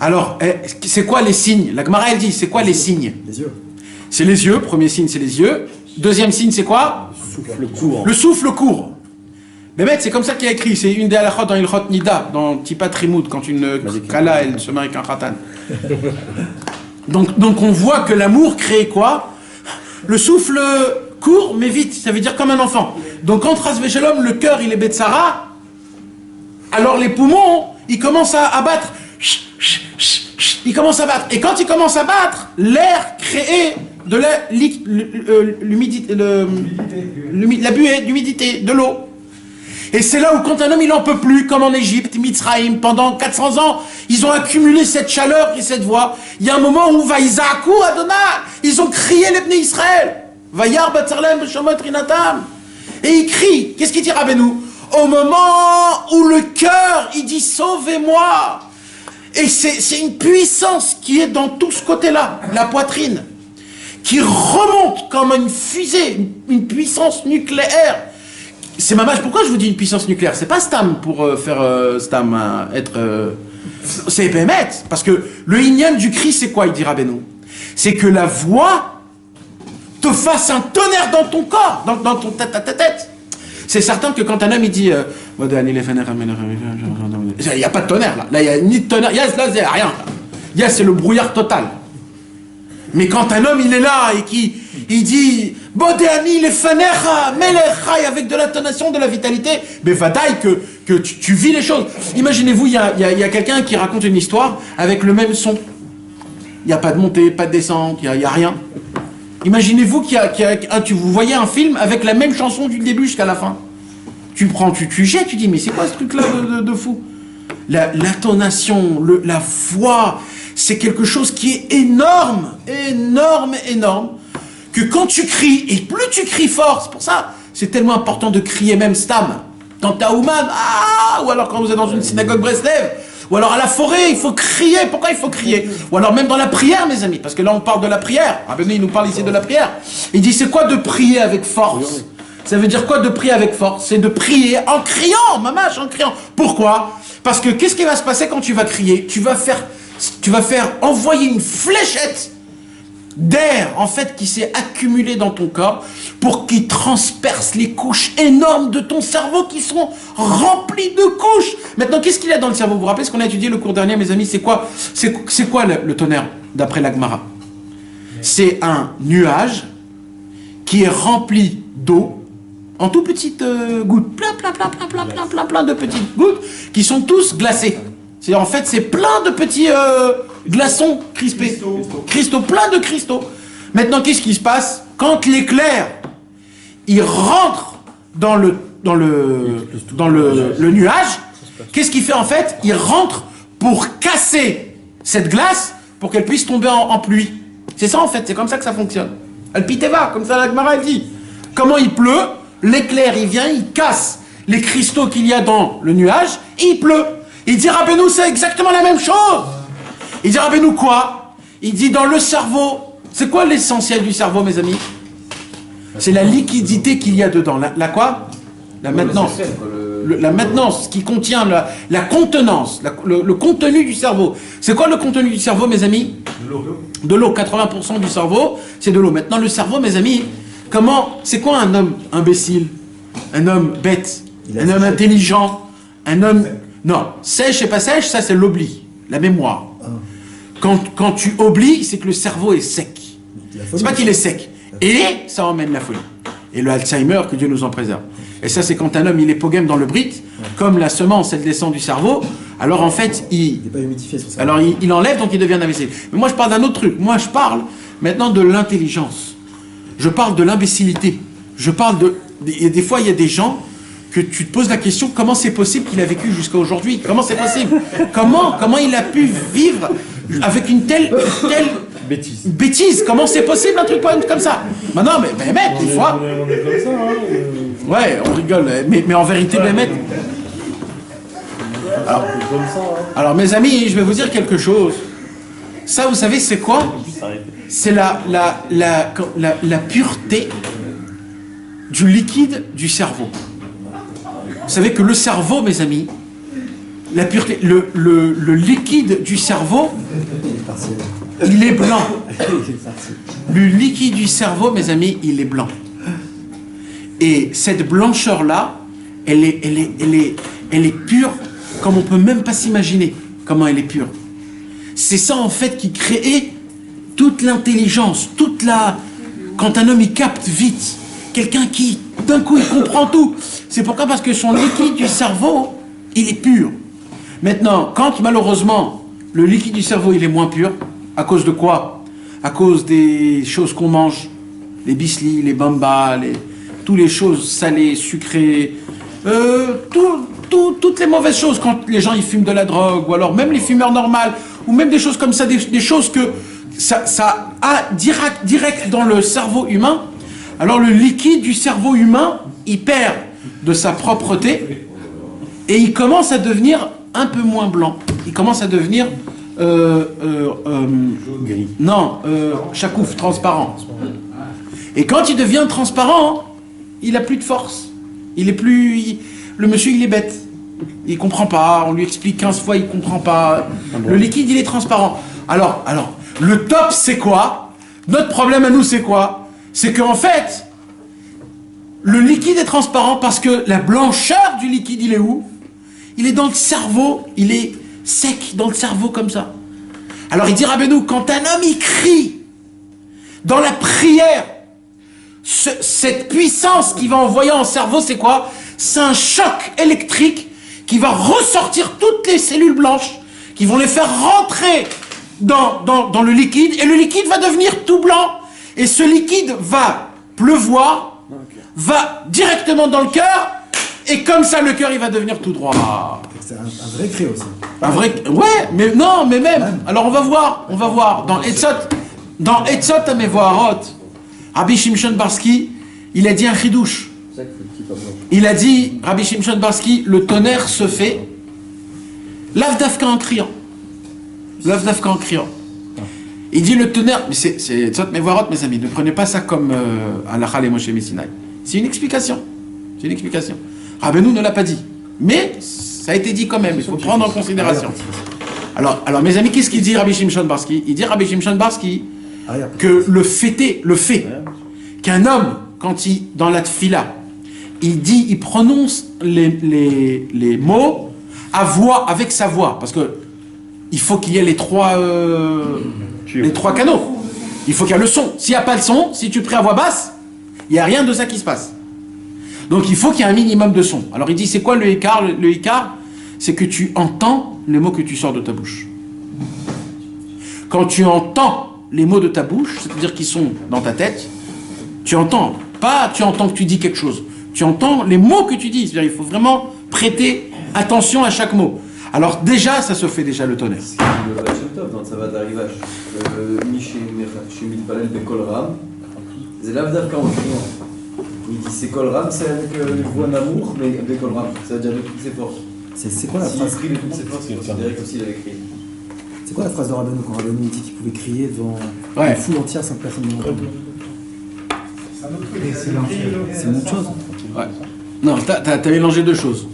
alors, c'est quoi les signes? La Gemara, elle dit, c'est quoi les signes? Les yeux. C'est les yeux, premier signe, c'est les yeux. Deuxième signe, c'est quoi? Le court. Le souffle court. Bémet, c'est comme ça qu'il y a écrit, c'est une des halachot dans Ilchot Nida, dans Tipat Rimoud, quand une kala, elle se marie avec un khatan. Donc on voit que l'amour crée quoi? Le souffle court, mais vite, ça veut dire comme un enfant. Donc quand Ras Veshalom, le cœur, il est Betsara, alors les poumons, ils commencent à battre. Il commence à battre. Et quand il commence à battre, l'air créé de l'humidité, la buée, l'humidité, de l'eau. Et c'est là où quand un homme il en peut plus, comme en Égypte, Mitzrayim, pendant 400 ans, ils ont accumulé cette chaleur et cette voix. Il y a un moment où Vaïzakou Adonai, ils ont crié les Bnei Israël. Vayar Batzarlem B'Shomot Rinatam. Et ils crient. Qu'est-ce qu'il dit Rabbeinu? Au moment où le cœur, il dit sauvez-moi. Et c'est une puissance qui est dans tout ce côté-là, la poitrine, qui remonte comme une fusée, une puissance nucléaire. C'est mamage, pourquoi je vous dis une puissance nucléaire? C'est pas Stam pour faire Stam être... c'est Bémet, parce que le Inyan du cri, c'est quoi, il dit Rabbeinu? C'est que la voix te fasse un tonnerre dans ton corps, dans ton tête. C'est certain que quand un homme il dit il n'y a pas de tonnerre là. Là il n'y a ni de tonnerre, là il n'y a rien. Là c'est le brouillard total. Mais quand un homme il est là et il dit Bodéani les fanecha, melechai avec de l'intonation, de la vitalité, mais vadaï que tu vis les choses. Imaginez-vous, il y a quelqu'un qui raconte une histoire avec le même son. Il n'y a pas de montée, pas de descente, il n'y a rien. Imaginez-vous vous voyez un film avec la même chanson du début jusqu'à la fin. Tu prends, tu jettes, tu dis, mais c'est quoi ce truc-là de fou? L'intonation, la voix, c'est quelque chose qui est énorme, que quand tu cries, et plus tu cries fort, c'est pour ça, c'est tellement important de crier même Stam. Dans ta Ouman, ou alors quand vous êtes dans une synagogue Breslev, ou alors à la forêt, il faut crier. Pourquoi il faut crier? Ou alors même dans la prière, mes amis, parce que là on parle de la prière. Rabbeinu, il nous parle ici de la prière. Il dit, c'est quoi de prier avec force? Ça veut dire quoi de prier avec force? C'est de prier en criant, mamache, en criant. Pourquoi? Parce que qu'est-ce qui va se passer quand tu vas crier? Tu vas faire envoyer une fléchette d'air, en fait, qui s'est accumulé dans ton corps pour qu'il transperce les couches énormes de ton cerveau qui sont remplies de couches. Maintenant, qu'est-ce qu'il y a dans le cerveau? Vous vous rappelez ce qu'on a étudié le cours dernier, mes amis? C'est quoi le tonnerre, d'après la Gemara? C'est un nuage qui est rempli d'eau en tout petites gouttes. Plein de petites gouttes qui sont tous glacées. En fait, c'est plein de petits glaçons crispés. Cristaux, plein de cristaux. Maintenant, qu'est-ce qui se passe? Quand l'éclair, il rentre dans le nuage, qu'est-ce qu'il fait en fait? Il rentre pour casser cette glace pour qu'elle puisse tomber en pluie. C'est ça en fait, c'est comme ça que ça fonctionne. Al-Piteva, comme ça la Gemara dit. Comment il pleut? L'éclair, il vient, il casse les cristaux qu'il y a dans le nuage, et il pleut. Il dit Rabbeinu, c'est exactement la même chose. Il dit Rabbeinu quoi? Il dit dans le cerveau. C'est quoi l'essentiel du cerveau, mes amis? C'est la liquidité qu'il y a dedans. La quoi? La maintenant. la maintenance qui contient la contenance, le contenu du cerveau. C'est quoi le contenu du cerveau, mes amis? De l'eau. 80% du cerveau, c'est de l'eau. Maintenant, le cerveau, mes amis, c'est quoi un homme imbécile? Un homme bête? Un homme intelligent? Un homme... Non, sèche et pas sèche, ça c'est l'oubli, la mémoire. Quand tu oublies, c'est que le cerveau est sec. C'est pas qu'il est sec. Et ça emmène la folie. Et le Alzheimer, que Dieu nous en préserve. Et ça, c'est quand un homme, il est pogème dans le brit, comme la semence, elle descend du cerveau, alors en fait, Il n'est pas humidifié sur ça. alors il enlève, donc il devient un imbécile. Mais moi, je parle d'un autre truc. Moi, je parle maintenant de l'intelligence. Je parle de l'imbécilité. Je parle de... Et des fois, il y a des gens que tu te poses la question, comment c'est possible qu'il a vécu jusqu'à aujourd'hui? Comment c'est possible? Comment il a pu vivre avec une telle bêtise? Comment c'est possible un truc comme ça? Maintenant, mais mec, des fois... On est comme ça, hein. Ouais, on rigole, mais en vérité, Mehmet... Alors, mes amis, je vais vous dire quelque chose. Ça, vous savez, c'est quoi? C'est la pureté du liquide du cerveau. Vous savez que le cerveau, mes amis, la pureté, le liquide du cerveau, il est blanc. Le liquide du cerveau, mes amis, il est blanc. Et cette blancheur-là, elle est pure comme on peut même pas s'imaginer comment elle est pure. C'est ça en fait qui crée toute l'intelligence, quand un homme il capte vite, quelqu'un qui d'un coup il comprend tout. C'est pourquoi? Parce que son liquide du cerveau, il est pur. Maintenant, quand malheureusement le liquide du cerveau il est moins pur, à cause de quoi? À cause des choses qu'on mange, les bislis, les bambas, toutes les choses salées, sucrées, toutes les mauvaises choses, quand les gens ils fument de la drogue, ou alors même les fumeurs normales, ou même des choses comme ça, des choses que ça a direct dans le cerveau humain. Alors le liquide du cerveau humain, il perd de sa propreté et il commence à devenir un peu moins blanc. Il commence à devenir Gris. Non, chakouf, transparent. Et quand il devient transparent, il a plus de force. Le monsieur, il est bête. Il comprend pas, on lui explique 15 fois, il comprend pas. Le liquide, il est transparent. Alors, le top, c'est quoi? Notre problème à nous, c'est quoi? C'est qu'en fait, le liquide est transparent parce que la blancheur du liquide, il est où? Il est dans le cerveau, il est sec dans le cerveau comme ça. Alors il dit Rabbeinu, quand un homme il crie dans la prière, cette puissance qu'il va envoyer en cerveau, c'est quoi? C'est un choc électrique qui va ressortir toutes les cellules blanches, qui vont les faire rentrer dans le liquide, et le liquide va devenir tout blanc. Et ce liquide va pleuvoir, va directement dans le cœur, et comme ça le cœur il va devenir tout droit. C'est un vrai cri aussi. Un vrai... Ouais, mais non, mais même. Alors on va voir. Dans Etzot Amevoharot, Rabbi Shimshon Barski, il a dit un chidouche. Il a dit, Rabbi Shimshon Barski, le tonnerre se fait lav dafka en criant. Lav dafka en criant. Il dit le tonnerre, mais c'est Etzot Amevoharot, mes amis, ne prenez pas ça comme Halakha le Moshe Messinaï. C'est une explication. Rabbeinu ne l'a pas dit. Mais ça a été dit quand même, il faut prendre en considération. Alors mes amis, qu'est-ce qu'il dit Rabbi Shimshon Barski? Il dit Rabbi Shimshon Barski que le fait qu'un homme, quand dans la tfila, il prononce les mots avec sa voix, parce que il faut qu'il y ait les trois canaux. Il faut qu'il y ait le son. S'il n'y a pas le son, si tu pries à voix basse, il n'y a rien de ça qui se passe. Donc il faut qu'il y ait un minimum de son. Alors il dit, c'est quoi le écart? Le écart, c'est que tu entends les mots que tu sors de ta bouche. Quand tu entends les mots de ta bouche, c'est-à-dire qu'ils sont dans ta tête, tu entends. Pas tu entends que tu dis quelque chose. Tu entends les mots que tu dis. C'est-à-dire il faut vraiment prêter attention à chaque mot. Alors déjà, ça se fait déjà le tonnerre. Le Baal Shem Tov, dans Tzavat Harivash, Mi Shemidpalel Bekol Ram, c'est lav davka en criant. Il dit c'est Kol Ram, c'est avec une voix d'amour, mais Bekol Ram, ça veut dire de toutes ses forces. C'est quoi la S'il phrase? crie de toutes ses forces, il considérait comme s'il avait crié. C'est quoi la phrase de Rabbeinu quand Rabbeinu dit qu'il pouvait crier devant une foule entière sans que personne ne l'entende? C'est une autre chose. Ouais. Non, t'as mélangé deux choses.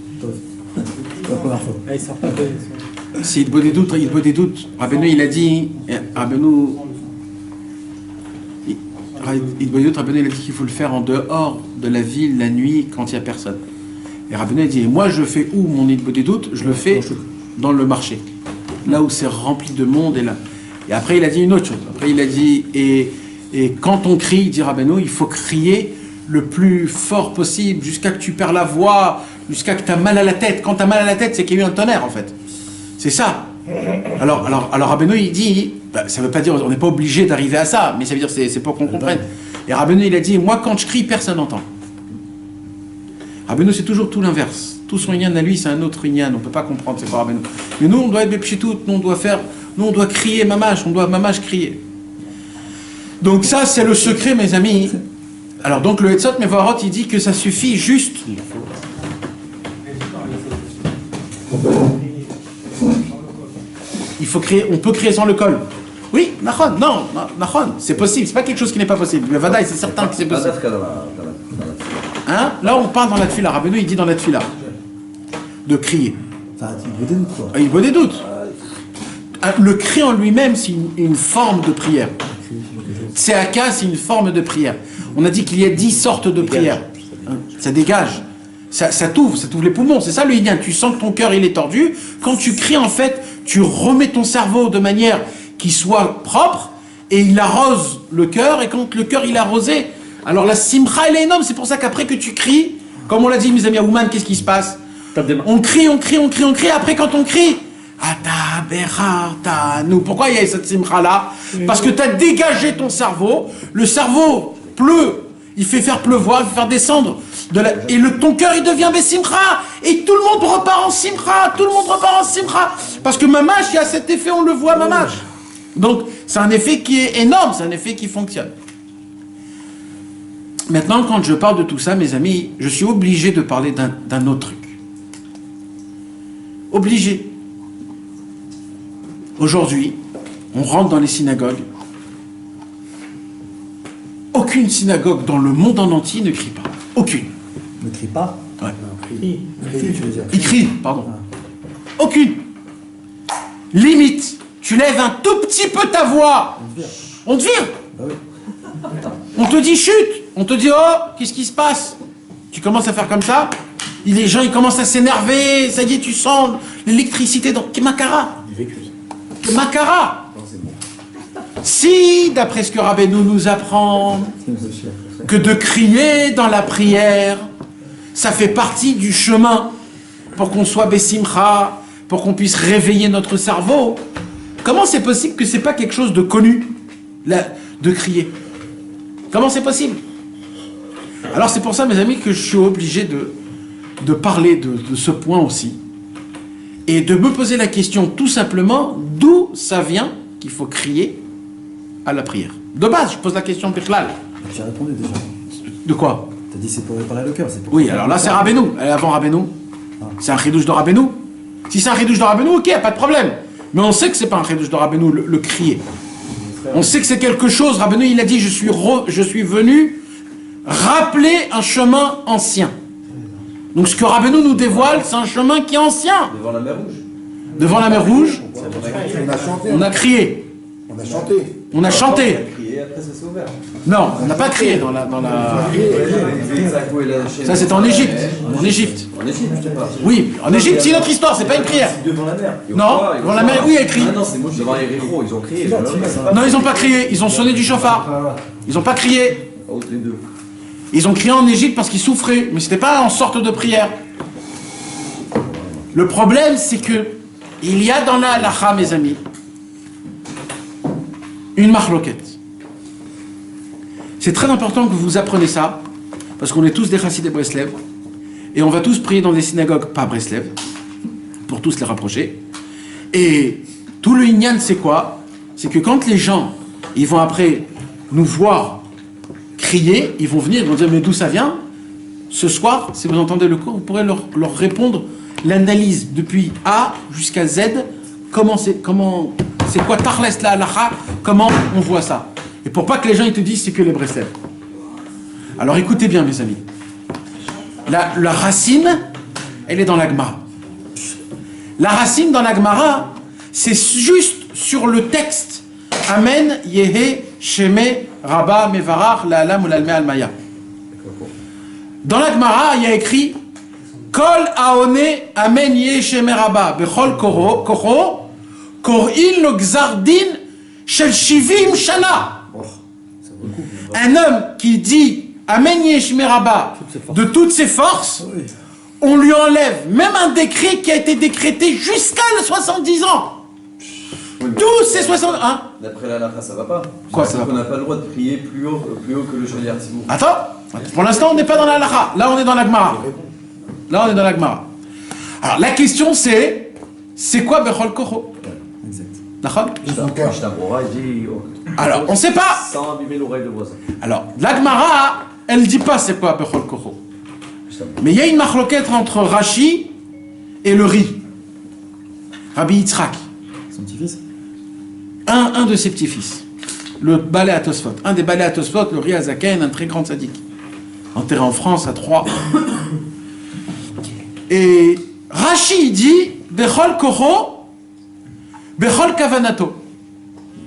La première fois. Ah, il sort pas de... C'est il des doutes. Rabbeinu, il a dit, Rabbeinu, il a dit qu'il faut le faire en dehors de la ville, la nuit, quand il n'y a personne. Et Rabbeinu a dit, moi je fais où mon idbo des doutes? Je le fais dans le marché. Là où c'est rempli de monde et là. Et après il a dit une autre chose. Après il a dit, et quand on crie, dit Rabbeinu, il faut crier le plus fort possible, jusqu'à que tu perds la voix, jusqu'à que tu as mal à la tête. Quand tu as mal à la tête, c'est qu'il y a eu un tonnerre en fait. C'est ça. Alors Rabbeinu il dit, ça veut pas dire, on n'est pas obligé d'arriver à ça, mais ça veut dire c'est pour qu'on comprenne. Et Rabbeinu il a dit, moi quand je crie, personne n'entend. Rabbeinu c'est toujours tout l'inverse. Tout son inyan à lui, c'est un autre inyan, on peut pas comprendre c'est quoi Rabbeinu. Mais nous on doit être bepchitout, nous on doit crier mamash, on doit mamash crier. Donc ça c'est le secret mes amis. Alors donc le Hetzot Mevorot il dit que ça suffit juste. Il faut créer, on peut créer sans le col. Oui, Nachon, non, Nachon, c'est possible, c'est pas quelque chose qui n'est pas possible. Mais Vadaï, c'est certain que c'est possible. Hein? Là on parle dans la tefila, Rabbeinu il dit dans la tefila de crier. Enfin, il vaut des doutes, quoi. Il vaut des doutes. Le cri en lui-même c'est une forme de prière. Tseaka c'est une forme de prière. On a dit qu'il y a 10 sortes de prières. Ça dégage. Ça t'ouvre les poumons. C'est ça le Inyan. Tu sens que ton cœur il est tordu. Quand tu cries en fait, tu remets ton cerveau de manière qui soit propre et il arrose le cœur. Et quand le cœur il est arrosé, alors la simcha elle est énorme. C'est pour ça qu'après que tu cries, comme on l'a dit mes amis à Ouman, qu'est-ce qui se passe? On crie. Après quand on crie, Ata berata nous. Pourquoi il y a cette simcha là? Parce que tu as dégagé ton cerveau. Le cerveau pleut. Il fait faire pleuvoir, il fait faire descendre. Et ton cœur, il devient Bessimcha. Et tout le monde repart en Simcha. Parce que Mamash, il y a cet effet, on le voit, Mamash. Donc, c'est un effet qui est énorme, c'est un effet qui fonctionne. Maintenant, quand je parle de tout ça, mes amis, je suis obligé de parler d'un autre truc. Obligé. Aujourd'hui, on rentre dans les synagogues. Aucune synagogue dans le monde en entier ne crie pas. Aucune. Ne crie pas? Ouais. Crie, tu veux dire. Il crie, pardon. Aucune. Limite, tu lèves un tout petit peu ta voix. On te vire. Bah oui. On te dit chute. On te dit oh, qu'est-ce qui se passe? Tu commences à faire comme ça. Les gens ils commencent à s'énerver. Ça y est, tu sens l'électricité dans Kemakara. Kemakara. Si, d'après ce que Rabbeinu nous apprend, que de crier dans la prière, ça fait partie du chemin pour qu'on soit Bessimcha, pour qu'on puisse réveiller notre cerveau. Comment c'est possible que c'est pas quelque chose de connu, là, de crier? Comment c'est possible? Alors c'est pour ça, mes amis, que je suis obligé de parler de ce point aussi. Et de me poser la question tout simplement, d'où ça vient qu'il faut crier à la prière. De base, je pose la question Birklal. Tu as répondu déjà. De quoi? Tu as dit c'est pour réparer le cœur. Oui, alors là c'est Rabbeinu. Avant Rabbeinu. C'est un chidouche de Rabbeinu. Si c'est un chidouche de Rabbeinu, ok, pas de problème. Mais on sait que c'est pas un chidouche de Rabbeinu, le crier. On sait que c'est quelque chose. Rabbeinu, il a dit, je suis venu rappeler un chemin ancien. Donc ce que Rabbeinu nous dévoile, c'est un chemin qui est ancien. Devant la mer Rouge. Devant la mer Rouge, On a chanté. on a crié. On a chanté. On a chanté. Crié, après ça s'est ouvert. Non, on n'a pas crié dans la... Ça c'est en Égypte. En Égypte. En Égypte, je sais pas. Oui, en Égypte, c'est une autre histoire, c'est pas une prière. Devant la mer. Non, devant la mer, oui, elle crie. Ah non, c'est moi, devant les héros, ils ont crié. Non, ils n'ont pas crié, ils ont sonné du chauffard. Ils n'ont pas crié. Les deux. Ils ont crié en Égypte parce qu'ils souffraient, mais c'était pas en sorte de prière. Le problème, c'est que il y a dans la halakha, mes amis, une marloquette. C'est très important que vous appreniez ça, parce qu'on est tous des chassidés Breslev, et on va tous prier dans des synagogues pas Breslev, pour tous les rapprocher. Et tout le inyan, c'est quoi? C'est que quand les gens, ils vont après nous voir crier, ils vont venir, ils vont dire mais d'où ça vient? Ce soir, si vous entendez le cours, vous pourrez leur répondre l'analyse depuis A jusqu'à Z, c'est quoi Tarles la halakha, comment on voit ça. Et pour pas que les gens ils te disent c'est que les Breslev. Alors écoutez bien mes amis. La racine, elle est dans la Gemara. La racine dans la Gemara, c'est juste sur le texte. Amen, Yehe, Sheme, Rabba, Mevarach, La'alam ou l'Alme Almaya. Dans la Gemara, il y a écrit Kol Aone, Amen, Yehe, Sheme, Rabba, Bechol Koro, Kor'il lo Gzardin, Shel Shivim Shana. Un homme qui dit Amen, Yehe, Sheme, Rabba, de toutes ses forces, on lui enlève même un décret qui a été décrété jusqu'à les 70 ans. Oui, Tous ces 60 ans. Hein? D'après la lacha, ça va pas. Quoi, ça va pas? On n'a pas le droit de prier plus haut que le Shaliach Tzibur. Attends, pour l'instant on n'est pas dans la lacha. Là on est dans la Gemara. Là on est dans la Gemara. Alors la question c'est quoi Bechol Kocho? Exact. D'accord? Mishnah il dit Alors on sait pas. sans abîmer l'oreille de voisin. Alors la Gemara elle dit pas c'est quoi Bechol Kocho. Mais il y a une marloquette entre Rashi et le riz. Rabbi Yitzhak. Son petit-fils. Un de ses petits-fils. Le balai à Tosfot. Un des balais à Tosfot, le riz Azaken, un très grand sadique. Enterré en France à Troyes. Et Rashi dit Bechol Kocho, Bechol Kavanato.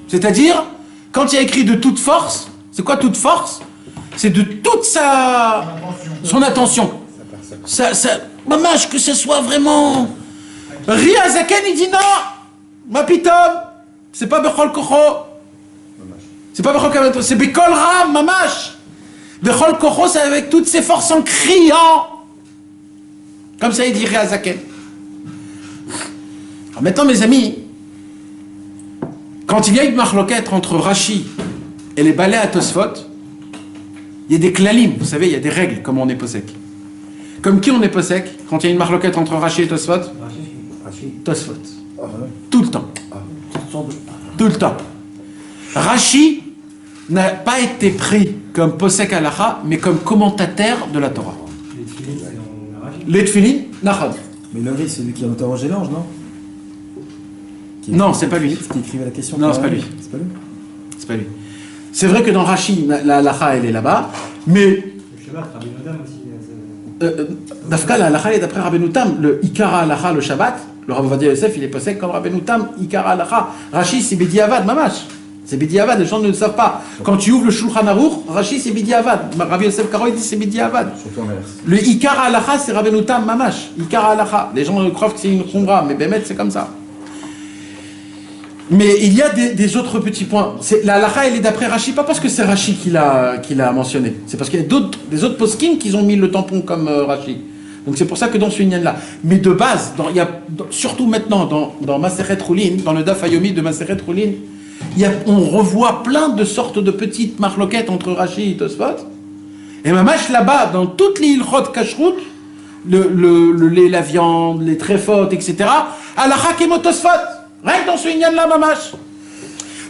C'est-à-dire, quand il y a écrit de toute force, c'est quoi toute force? C'est de toute son attention. Mamage, que ce soit vraiment. Ri Azaken, il dit non, ma pitom, c'est pas Bechol Kocho, c'est pas Bechol Kavanato, c'est Bekol Ram, mamash. Bechol Kocho, c'est avec toutes ses forces en criant. Comme ça, il dit Ri Azaken. Alors maintenant, mes amis, quand il y a une marloquette entre Rashi et les balais à Tosfot, il y a des klalim, vous savez, il y a des règles, comme on est posek. Comme qui on est posek quand il y a une marloquette entre Rashi et Tosfot? Tosfot. Tout le temps. Tout le temps. Rashi n'a pas été pris comme posek halacha, mais comme commentateur de la Torah. Les tefillin, nachad. Mais le riz, c'est lui qui a interrogé l'ange, non? Non, c'est pas lui. Qui écrivait la question. Non, c'est pas lui. C'est pas lui. C'est pas lui. C'est vrai que dans Rashi, la halacha, elle est là-bas, mais Dafka, la halacha, elle est d'après Rabbeinu Tam. Le Ikara halacha, le Shabbat, le Rav Ovadia Yosef, il est posé comme Rabbeinu Tam, Ikara halacha. Rashi, c'est Bedi Avad, mamash. C'est Bedi Avad, les gens ne le savent pas. Quand tu ouvres le Shulchan Aruch, Rashi, c'est Bedi Avad. Rabbi Yosef Karo, il dit c'est Bedi Avad. Le Ikara halacha, c'est Rabbeinu Tam, mamash. Ikara halacha. Les gens croient que c'est une khumra, mais Bémet, c'est comme ça. Mais il y a des autres petits points. La halakha, elle est d'après Rashi, pas parce que c'est Rashi qui l'a mentionné. C'est parce qu'il y a des autres poskim qui ont mis le tampon comme Rashi. Donc c'est pour ça que dans ce Inyan-là. Mais de base, surtout maintenant dans Maseret Roulin, dans le Daf Hayomi de Maseret Roulin, on revoit plein de sortes de petites marloquettes entre Rashi et Tosfot. Et mamash là-bas, dans toutes les ilchot kashrut, le lait, la viande, les tréfot, etc., halakha kemo Tosfot. Rien que dans ce Inyan-là, mamash.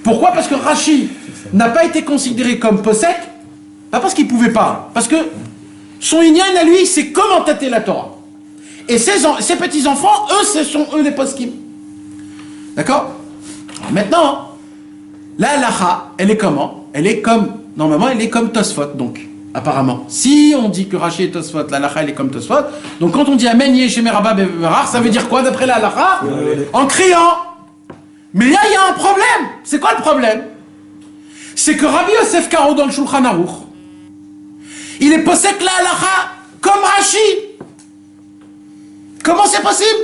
Pourquoi? Parce que Rashi n'a pas été considéré comme posek, pas parce qu'il pouvait pas, parce que son Inyan à lui, c'est commentater la Torah. Et ses petits-enfants, eux, ce sont eux les poskim. D'accord? Maintenant, la halacha, elle est comment? Normalement, elle est comme Tosfot, donc, apparemment. Si on dit que Rashi est Tosfot, la halacha, elle est comme Tosfot, donc quand on dit Amen, Yeh, Rabba, Bevarach, ça veut dire quoi d'après la halacha? En criant. Mais là, il y a un problème. C'est quoi le problème? C'est que Rabbi Yosef Karo dans le Shulchan Aruch, il est posek la halacha comme Rashi. Comment c'est possible?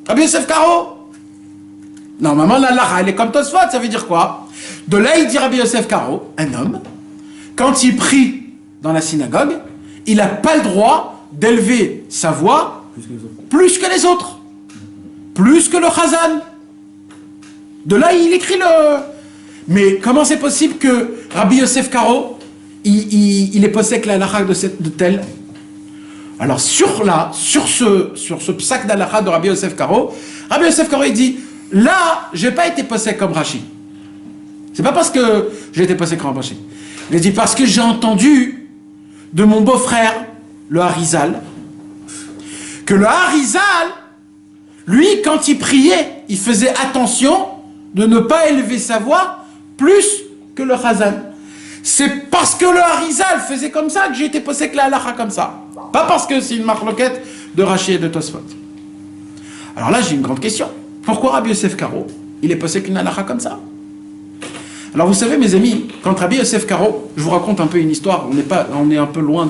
Rabbi Yosef Karo? Normalement, la halacha, elle est comme Tosfot, ça veut dire quoi? De là, il dit Rabbi Yosef Karo, un homme, quand il prie dans la synagogue, il n'a pas le droit d'élever sa voix plus que les autres. Plus que le Chazan. De là, il écrit Mais comment c'est possible que Rabbi Yosef Karo, il est posek la halakha de tel? Alors sur ce psak d'halakha de Rabbi Yosef Karo, il dit, là, j'ai pas été posek comme Rashi. C'est pas parce que j'ai été posek comme Rashi. Il dit, parce que j'ai entendu de mon beau-frère, le Harizal, que le Harizal, lui, quand il priait, il faisait attention de ne pas élever sa voix plus que le Chazan. C'est parce que le Harizal faisait comme ça que j'ai été posé que la halakha comme ça. Pas parce que c'est une marloquette de Rashi et de Tosfot. Alors là, j'ai une grande question. Pourquoi Rabbi Yosef Karo, il est passé qu'une halakha comme ça? Alors vous savez, mes amis, quand Rabbi Yosef Karo, je vous raconte un peu une histoire, on est un peu loin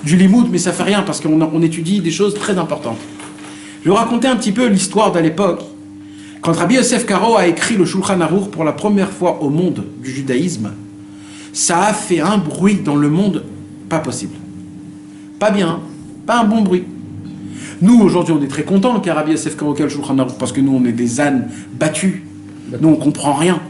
du limoud, mais ça fait rien parce qu'on étudie des choses très importantes. Je vais vous raconter un petit peu l'histoire de l'époque. Quand Rabbi Yosef Karo a écrit le Shulchan Aruch pour la première fois au monde du judaïsme, ça a fait un bruit dans le monde pas possible. Pas bien, pas un bon bruit. Nous, aujourd'hui, on est très contents qu'il y ait Rabbi Yosef Karo qui a le Shulchan Aruch parce que nous, on est des ânes battus. Nous, on comprend rien.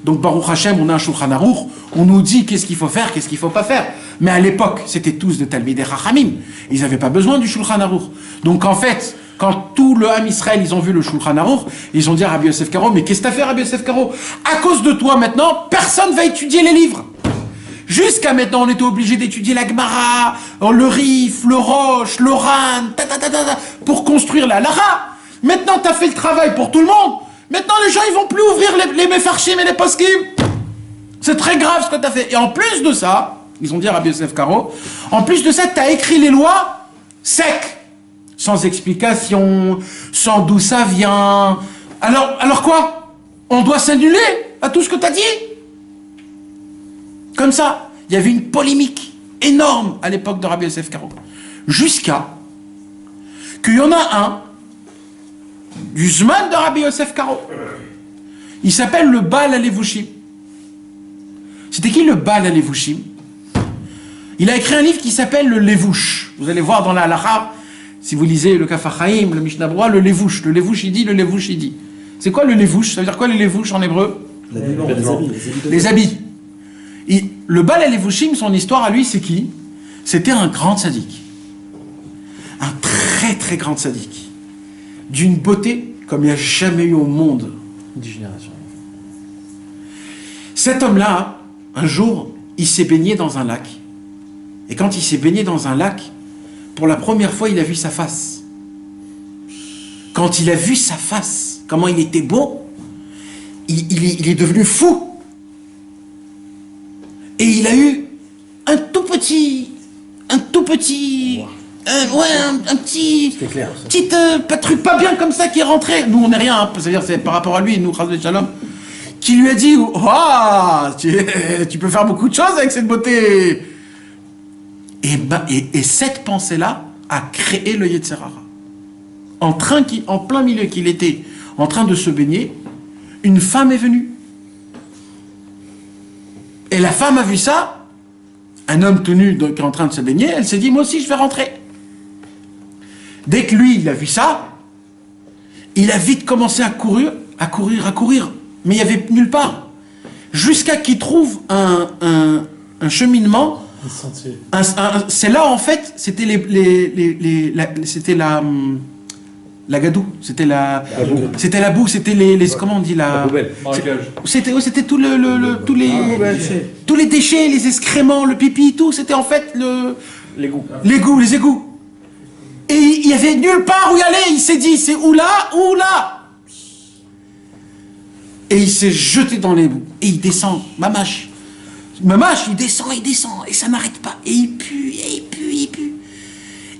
Donc, Baruch Hashem, on a un Shulchan Aruch, on nous dit qu'est-ce qu'il faut faire, qu'est-ce qu'il ne faut pas faire. Mais à l'époque, c'était tous de Talmidei Chachamim. Ils n'avaient pas besoin du Shulchan Aruch. Donc, en fait, quand tout le Ham Israël, ils ont vu le Shulchan Aruch, ils ont dit à Rabbi Yosef Karo, mais qu'est-ce que t'as fait, Rabbi Yosef Karo? À cause de toi, maintenant, personne ne va étudier les livres. Jusqu'à maintenant, on était obligé d'étudier la Gemara, le Rif, le Rosh, le Ran, pour construire la Lara. Maintenant, tu as fait le travail pour tout le monde. Maintenant, les gens, ils vont plus ouvrir les Mefarshim et les Poskim. C'est très grave ce que tu as fait. Et en plus de ça, ils ont dit à Rabbi Yosef Karo, en plus de ça, tu as écrit les lois sec, sans explication, sans d'où ça vient. Alors quoi? On doit s'annuler à tout ce que tu as dit? Comme ça, il y avait une polémique énorme à l'époque de Rabbi Yosef Karo. Jusqu'à qu'il y en a un du Zman de Rabbi Yosef Karo. Il s'appelle le Baal Alevushim. C'était qui le Baal Alevushim? Il a écrit un livre qui s'appelle le Levush. Vous allez voir dans la Halakha, si vous lisez le Kaf HaChaim, le Mishnah Berurah, le Levush. Le Levush il dit, le Levush il dit. C'est quoi le Levush? Ça veut dire quoi le Levush en hébreu? Les habits. Le Baal Alevushim, son histoire à lui, c'est qui? C'était un grand tzaddik. Un très très grand tzaddik. D'une beauté comme il n'y a jamais eu au monde. 10 générations. Cet homme-là, un jour, il s'est baigné dans un lac. Et quand il s'est baigné dans un lac, pour la première fois, il a vu sa face. Quand il a vu sa face, comment il était beau, il est devenu fou. Et il a eu un tout petit, un petit truc pas bien comme ça qui est rentré. Nous, on n'est rien, hein, c'est-à-dire c'est par rapport à lui, nous, Chas Shalom, qui lui a dit, tu peux faire beaucoup de choses avec cette beauté. Et cette pensée-là a créé le Yetzer Hara. En plein milieu qu'il était en train de se baigner, une femme est venue. Et la femme a vu ça, un homme tout nu qui est en train de se baigner, elle s'est dit, moi aussi je vais rentrer. Dès que lui, il a vu ça, il a vite commencé à courir, mais il n'y avait nulle part. Jusqu'à qu'il trouve un cheminement. Un sentier. C'est là, en fait, c'était c'était la gadou, c'était la boue, c'était les comment on dit la poubelle. c'était tous les déchets, les excréments, le pipi, tout, c'était en fait L'égout. les égouts. Et il y avait nulle part où y aller, il s'est dit c'est ou là ou là. Et il s'est jeté dans les boues et il descend, Mamash, il descend et ça n'arrête pas et il pue et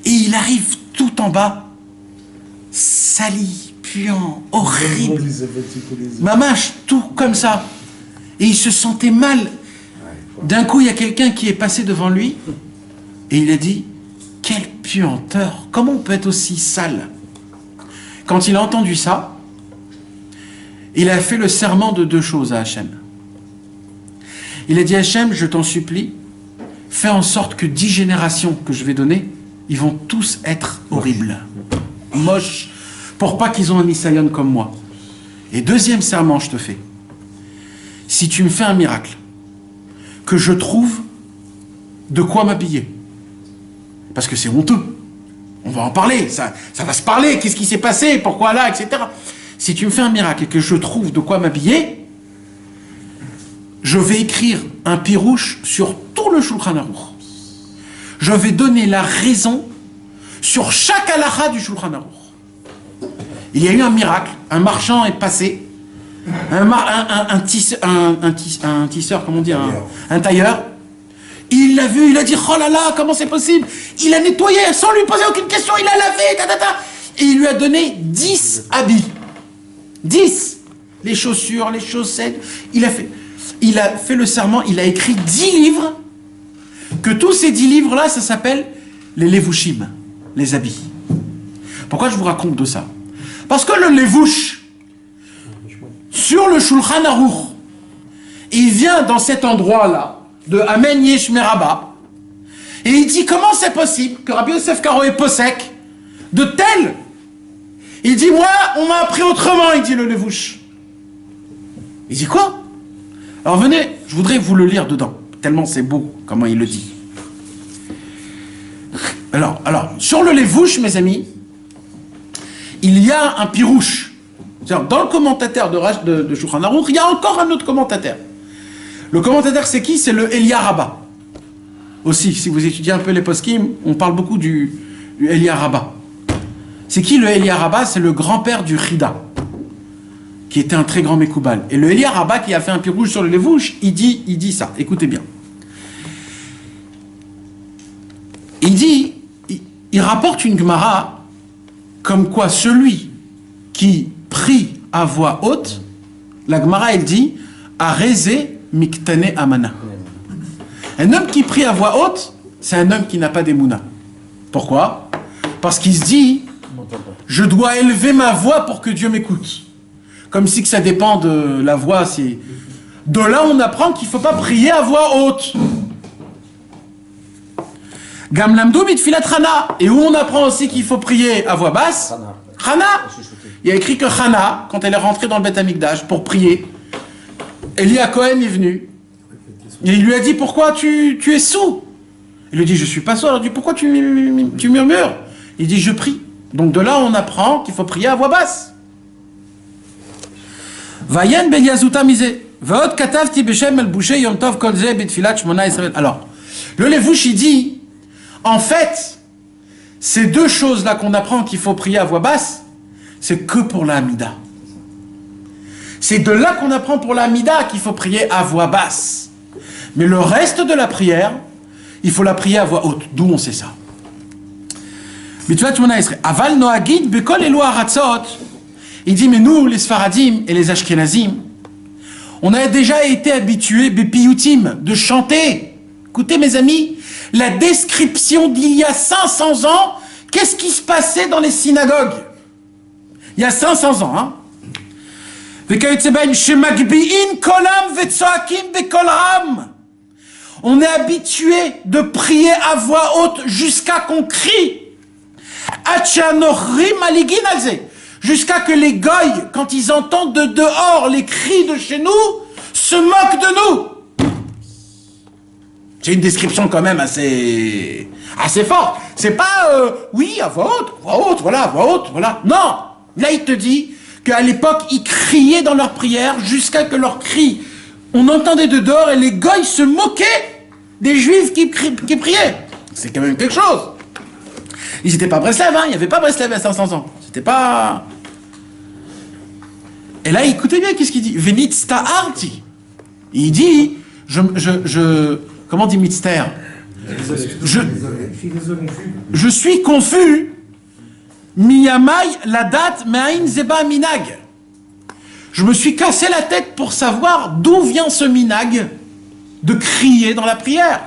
il arrive tout en bas, sali, puant, horrible. Mamash, tout comme ça. Et il se sentait mal. D'un coup, il y a quelqu'un qui est passé devant lui et il a dit, quelle puanteur, comment on peut être aussi sale? Quand il a entendu ça, il a fait le serment de 2 choses à Hachem. Il a dit, Hachem, je t'en supplie, fais en sorte que 10 générations que je vais donner, ils vont tous être horribles, moches, pour pas qu'ils aient un nisayon comme moi. Et deuxième serment, je te fais, si tu me fais un miracle, que je trouve de quoi m'habiller, parce que c'est honteux, on va en parler, ça va se parler, qu'est-ce qui s'est passé, pourquoi là, etc. Si tu me fais un miracle et que je trouve de quoi m'habiller, je vais écrire un pirouche sur tout le Shulchan Aruch. Je vais donner la raison sur chaque halakha du Shulchan Aruch. Il y a eu un miracle, un marchand est passé, un tisseur, comment on dit, un tailleur, Il l'a vu, il a dit, oh là là, comment c'est possible? Il a nettoyé sans lui poser aucune question, il a lavé, et il lui a donné 10 habits. 10. Les chaussures, les chaussettes. Il a fait le serment, il a écrit 10 livres, que tous ces 10 livres-là, ça s'appelle les levushim, les habits. Pourquoi je vous raconte de ça? Parce que le levush, sur le Shulchan Aruch, il vient dans cet endroit-là, de Amen Yesh Meraba, et il dit comment c'est possible que Rabbi Yosef Karo est posek de tel. Il dit moi, on m'a appris autrement, il dit le levush. Il dit quoi? Alors venez, je voudrais vous le lire dedans, tellement c'est beau comment il le dit. Alors, sur le levush, mes amis, il y a un pirouche. C'est-à-dire, dans le commentateur de Shulchan Aruch, il y a encore un autre commentateur. Le commentateur, c'est qui? C'est le Elia Rabbah. Aussi, si vous étudiez un peu les poskim, on parle beaucoup du Elia Rabbah. C'est qui le Elia Rabbah? C'est le grand-père du Chida, qui était un très grand Mekoubal. Et le Elia Rabbah, qui a fait un pirouge sur le Levush, il dit ça. Écoutez bien. Il rapporte une Gemara comme quoi celui qui prie à voix haute, la Gemara, elle dit, a rezé Miktane Amana. Un homme qui prie à voix haute, c'est un homme qui n'a pas d'émouna. Pourquoi? Parce qu'il se dit, je dois élever ma voix pour que Dieu m'écoute. Comme si que ça dépend de la voix. De là, on apprend qu'il ne faut pas prier à voix haute. Gamlamdou mitfilat Chana. Et où on apprend aussi qu'il faut prier à voix basse? Chana. Il y a écrit que Chana, quand elle est rentrée dans le Beth Amikdash pour prier, Elia Cohen est venu. Et il lui a dit, pourquoi tu es sourd? Il lui dit, je suis pas sourd. Il lui dit, pourquoi tu murmures? Il dit, je prie. Donc de là, on apprend qu'il faut prier à voix basse. Vayen ben Yazuta misé. Vaot katavti beshem el bouché yom tov kol ze betfilat shmona Israël. Alors, le Levush, il dit, en fait, ces deux choses-là qu'on apprend qu'il faut prier à voix basse, c'est que pour la Hamida. C'est de là qu'on apprend pour la Hamida qu'il faut prier à voix basse. Mais le reste de la prière, il faut la prier à voix haute. D'où on sait ça? Aval noagid bekol elo haratzot. Il dit, mais nous, les Sfaradim et les Ashkenazim, on a déjà été habitués, bepiyutim, de chanter. Écoutez, mes amis, la description d'il y a 500 ans, qu'est-ce qui se passait dans les synagogues? Il y a 500 ans, hein? On est habitué de prier à voix haute jusqu'à qu'on crie. Jusqu'à que les goïs, quand ils entendent de dehors les cris de chez nous, se moquent de nous. C'est une description quand même assez forte. C'est pas, oui, à voix haute, voilà. Non, là il te dit qu'à l'époque, ils criaient dans leur prière jusqu'à que leurs cris, on entendait de dehors et les goïs se moquaient des juifs qui priaient. C'est quand même quelque chose. Ils n'étaient pas Breslev, hein, il n'y avait pas Breslev à 500 ans. C'était pas... Et là, écoutez bien qu'est-ce qu'il dit. Venitzta arti. Il dit, comment dit mitzter? Je suis confus. Miyamai la date me'ain zeba minag. Je me suis cassé la tête pour savoir d'où vient ce minag de crier dans la prière.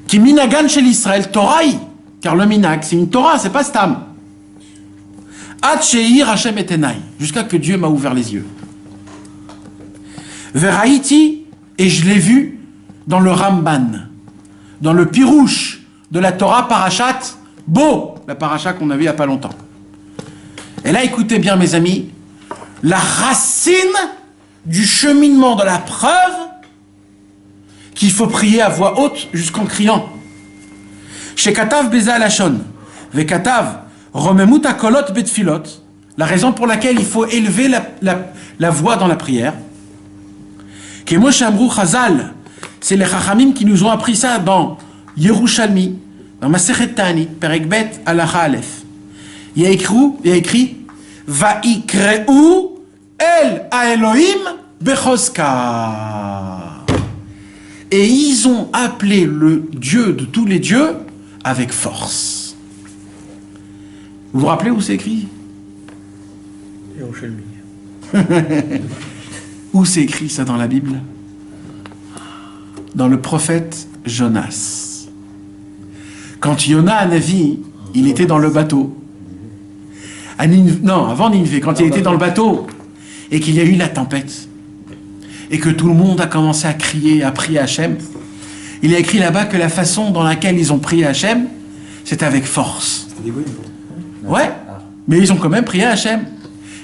Qui minagan chez l'Israël Toraï, car le minag c'est une Torah, c'est pas stam. Ad sheir Hashem etenai, jusqu'à que Dieu m'a ouvert les yeux. Veraïti, et je l'ai vu dans le Ramban, dans le Pirouche de la Torah Parashat Bo, la paracha qu'on a vue il n'y a pas longtemps. Et là, écoutez bien, mes amis, la racine du cheminement de la preuve qu'il faut prier à voix haute jusqu'en criant. Chez Katav Beza Lachon, Vekatav Romemut Akolot Betfilot, la raison pour laquelle il faut élever la voix dans la prière. Kemo Shamru Chazal, c'est les Chachamim qui nous ont appris ça dans Yerushalmi, dans Masechet Ta'anit, Perek Bet Halacha Aleph. Il y a écrit Vaikreu El Elohim Bechoska. Et ils ont appelé le Dieu de tous les dieux avec force. Vous vous rappelez où c'est écrit? Où c'est écrit ça dans la Bible? Dans le prophète Jonas. Quand Yona Hanavi, il était dans le bateau. Non, avant Ninvé, quand il était dans le bateau et qu'il y a eu la tempête et que tout le monde a commencé à crier, à prier Hachem, il a écrit là-bas que la façon dans laquelle ils ont prié Hachem, c'était avec force. Ouais, mais ils ont quand même prié Hachem.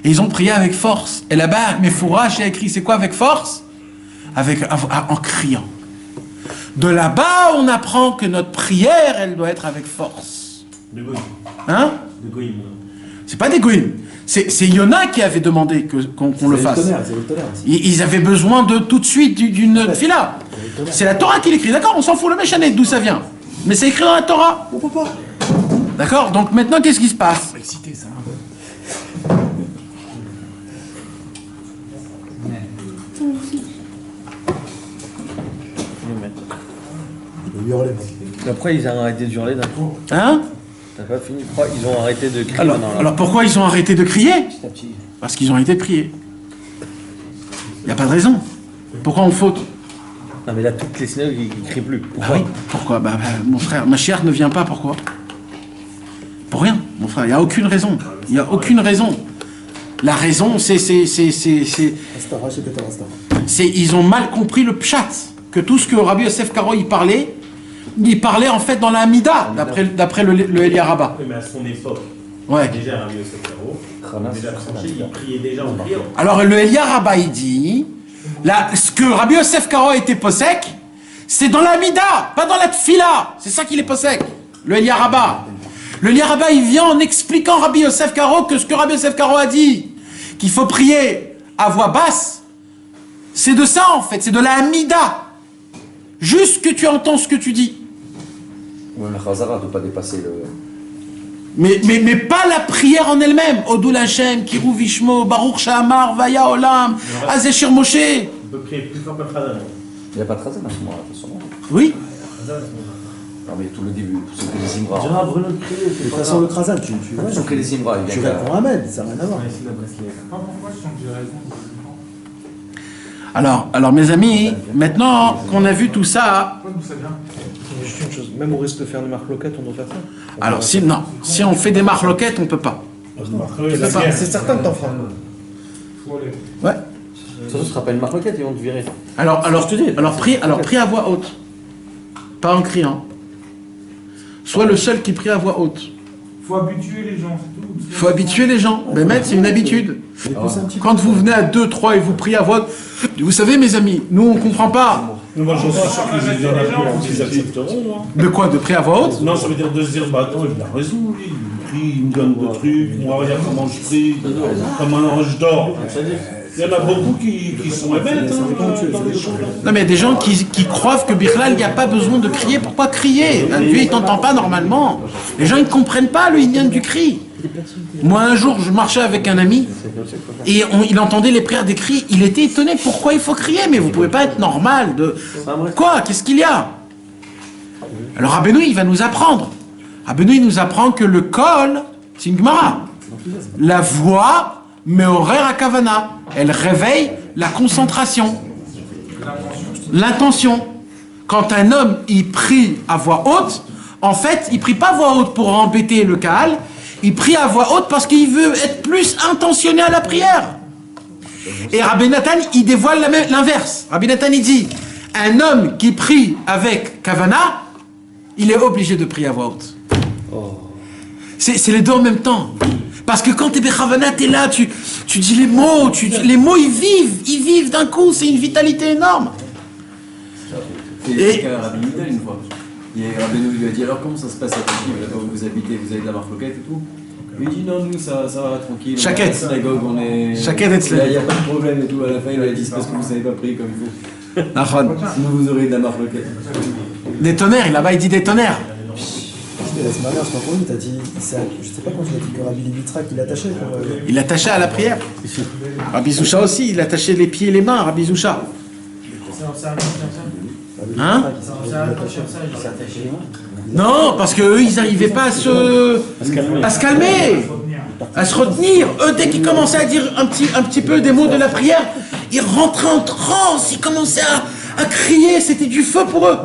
Et ils ont prié avec force. Et là-bas, Mefourash a écrit, c'est quoi avec force? En criant. De là-bas, on apprend que notre prière, elle doit être avec force. De goïm. Hein? De goïm. C'est pas des goïms. C'est Yona qui avait demandé qu'on le fasse. Ils avaient besoin tout de suite d'une fila. C'est la Torah qui l'écrit. D'accord, on s'en fout le méchanet, d'où ça vient. Mais c'est écrit dans la Torah. D'accord? Donc maintenant, qu'est-ce qui se passe? Excité, ça. Après, ils ont arrêté de hurler d'un coup. Hein? T'as pas fini? Pourquoi ils ont arrêté de crier? Alors pourquoi ils ont arrêté de crier? Petit à petit. Parce qu'ils ont arrêté de prier. Il n'y a pas de raison. Pourquoi on faute? Non, mais là, toutes les synagogues, ils crient plus. Pourquoi? Oui. Pourquoi? Mon frère, Mashiach ne vient pas, pourquoi? Pour rien, mon frère, il n'y a aucune raison. Il n'y a aucune raison. La raison, ils ont mal compris le pshat. Que tout ce que Rabbi Yosef Karo il parlait en fait dans la Hamida, d'après le Eliaraba. Oui, mais à son époque, ouais. Déjà Rabbi Yosef Karo, déjà tranché, il priait déjà en priant. Alors le Eliaraba il dit, ce que Rabbi Yosef Karo était posek, c'est dans la Hamida, pas dans la Tfila. C'est ça qu'il est posek, le Eliaraba. Le Eliaraba il vient en expliquant Rabbi Yosef Karo que ce que Rabbi Yosef Karo a dit, qu'il faut prier à voix basse, c'est de ça en fait, c'est de la Hamida. Juste que tu entends ce que tu dis. Ouais, le Khazara ne doit pas dépasser le... Mais pas la prière en elle-même. Odul Hashem, Kirou Vishmo, Baruch Shamar, Vaya Olam, Azeshir Moshe. On peut prier plus fort que le Khazan. Il n'y a pas de Khazan à ce moment-là, de toute façon. Oui. Non, mais tout le début, pour ceux qui les Imra. Ah, Bruno, de toute façon, le Khazan, tu Pour ceux qui les Imra, il tu réponds Ahmed, ça n'a rien à voir. Pourquoi je sens que j'ai raison? Alors mes amis, maintenant qu'on a vu tout ça... Juste une chose, même au risque de faire des marques loquettes, on doit faire ça. Alors si on fait des marloquettes, on peut pas. C'est certain que t'en feras. Ouais. Ça ne sera pas une marque loquette, ils vont te virer. Alors prie à voix haute. Pas en criant. Sois le seul qui prie à voix haute. Faut habituer les gens, c'est tout. Faut habituer les gens. Mais maître, c'est une habitude. Quand vous venez à 2, 3 et vous priez à voix haute, vous savez mes amis, nous on comprend pas. Moi j'en suis sûr qu'ils en qu'ils accepteront. De quoi? De prier à voix haute? Non, ça veut dire de se dire, bah attends, il a raison, lui. Il prie, il me donne des trucs, on va regarder comment je prie, comment je dors. Il y en a beaucoup qui sont bêtes dans les choses. Non mais il y a des gens qui croient que Bichlal, il n'y a pas besoin de crier. Pourquoi crier? Dieu il t'entend pas normalement. Les gens ils ne comprennent pas le Inyan du cri. Moi un jour je marchais avec un ami et il entendait les prières des cris. Il était étonné, pourquoi il faut crier? Mais vous pouvez pas être normal de... Quoi? Qu'est-ce qu'il y a? Alors Rabbeinu il va nous apprendre. Rabbeinu il nous apprend que le kol, c'est une Gemara. La voix... mais horaire à Kavana, elle réveille la concentration, l'intention. Quand un homme il prie à voix haute, en fait, il prie pas à voix haute pour embêter le Kaal, il prie à voix haute parce qu'il veut être plus intentionné à la prière. Et Rabbi Nathan, il dévoile l'inverse. Rabbi Nathan, il dit, un homme qui prie avec Kavana, il est obligé de prier à voix haute. C'est les deux en même temps. Parce que quand t'es Bechavana, t'es là, tu dis les mots, les mots ils vivent d'un coup, c'est une vitalité énorme. Et Rabbi Nidal une fois. Rabbeinu lui a dit alors comment ça se passe à Tel-Aviv, là où vous habitez, vous avez de la marloquette et tout? Il dit non, nous ça va tranquille. Chaquette. Synagogue, on est. Chaquette, il n'y a pas de problème et tout. À la fin, il a dit c'est parce que vous savez pas prier comme il faut. Sinon vous aurez de la marloquette. Des tonnerres, là-bas il dit des tonnerres. La semaine dernière, c'est pas pour lui, t'as dit, je sais pas quand tu as dit que Rabbi Livitra qu'il l'attachait. Il l'attachait à la prière. Rabbi Zoucha aussi, il attachait les pieds et les mains à Rabbi Zoucha. Hein? Non, parce qu'eux, ils n'arrivaient pas à se calmer, à se retenir. Eux, dès qu'ils commençaient à dire un petit peu des mots de la prière, ils rentraient en transe, ils commençaient à crier, c'était du feu pour eux.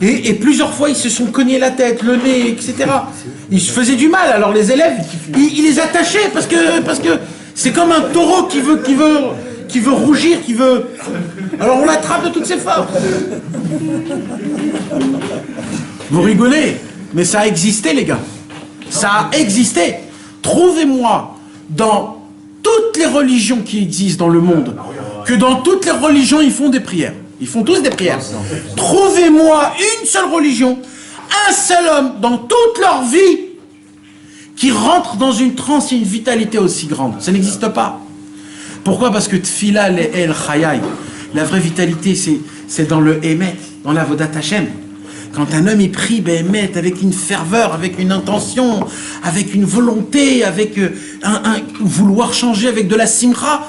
Et plusieurs fois, ils se sont cognés la tête, le nez, etc. Ils se faisaient du mal. Alors les élèves, ils les attachaient parce que c'est comme un taureau qui veut rougir, qui veut... Alors on l'attrape de toutes ses forces. Vous rigolez, mais ça a existé, les gars. Ça a existé. Trouvez-moi dans toutes les religions qui existent dans le monde, que dans toutes les religions, ils font des prières. Ils font tous des prières. Trouvez-moi une seule religion, un seul homme dans toute leur vie qui rentre dans une transe et une vitalité aussi grande. Ça n'existe pas. Pourquoi? Parce que Tfila el Chayai, la vraie vitalité, c'est dans le Emet, dans la Vodat Hashem. Quand un homme y prie, Emet, avec une ferveur, avec une intention, avec une volonté, avec un vouloir changer, avec de la simcha,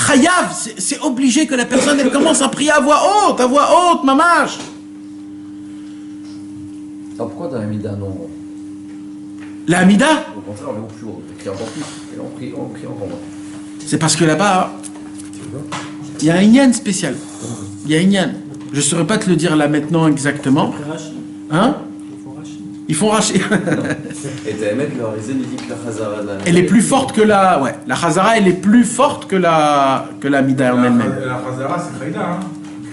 Chayav, c'est obligé que la personne elle commence à prier à voix haute, mamash. Alors pourquoi dans la Mida non? La Hamida? Au contraire, on est au plus haut, on crie encore plus, et on prie encore moins. C'est parce que là-bas, il y a un Inyan spécial. Il y a un Inyan. Je ne saurais pas te le dire là maintenant exactement. Hein? Ils font racher. Et t'as aimé que leur Rizé nous dit que la Chazara de la... Elle est plus forte que la... Ouais, la Chazara, elle est plus forte que la Mida en elle-même. La Chazara, c'est Faïda, hein.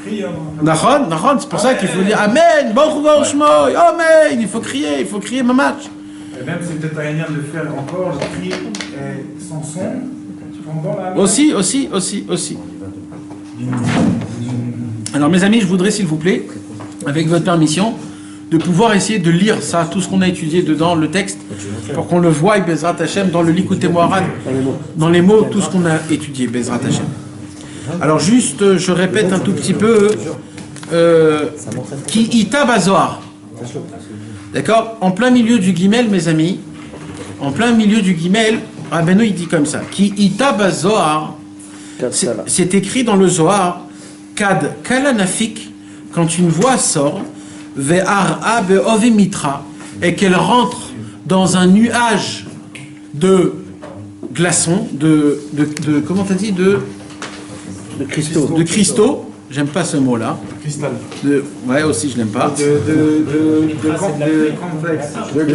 Crie, hein. Nahon, c'est pour ça qu'il faut dire Amen, Baruch Shmo, Amen. Il faut crier mamash. Et même c'est peut-être un lien de le faire encore, le cri sans son pendant la... Aussi. Alors mes amis, je voudrais s'il vous plaît, avec votre permission, de pouvoir essayer de lire ça, tout ce qu'on a étudié dedans, le texte, pour qu'on le voie, Bezrat Hashem, dans le Likutei Moharan, dans les mots, tout ce qu'on a étudié, Bezrat Hashem. Alors juste, je répète un tout petit peu, Ki ita bazoar. D'accord? En plein milieu du guimel, mes amis, en plein milieu du guimel, Rabbeinu il dit comme ça, Ki ita bazoar, c'est écrit dans le Zohar, Kad kalanafik, quand une voix sort, ve'ar'a be'ove mitra, et qu'elle rentre dans un nuage de glaçons, de comment t'as dit, de cristaux. J'aime pas ce mot-là. Cristal. Ouais, aussi, je l'aime pas. De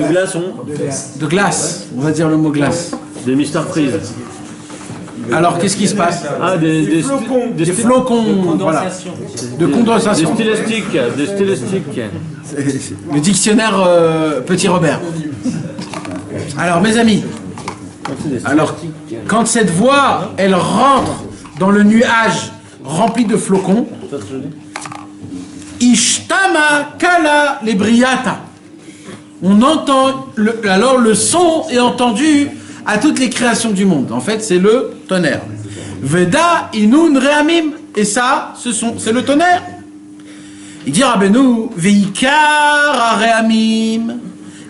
glaçons. De glace, on va dire le mot glace. Des mystères prises. Alors, qu'est-ce qui se passe? Ah, des flocons, voilà. De condensation. Des stylistiques. Le dictionnaire Petit Robert. Alors, mes amis, quand cette voix, elle rentre dans le nuage rempli de flocons, Ishtama Kala Lebriata. On entend, alors le son est entendu à toutes les créations du monde. En fait, c'est le tonnerre. Veda Inun Reamim. Et ça, c'est le tonnerre. Il dit Rabbeinu, Veikar Reamim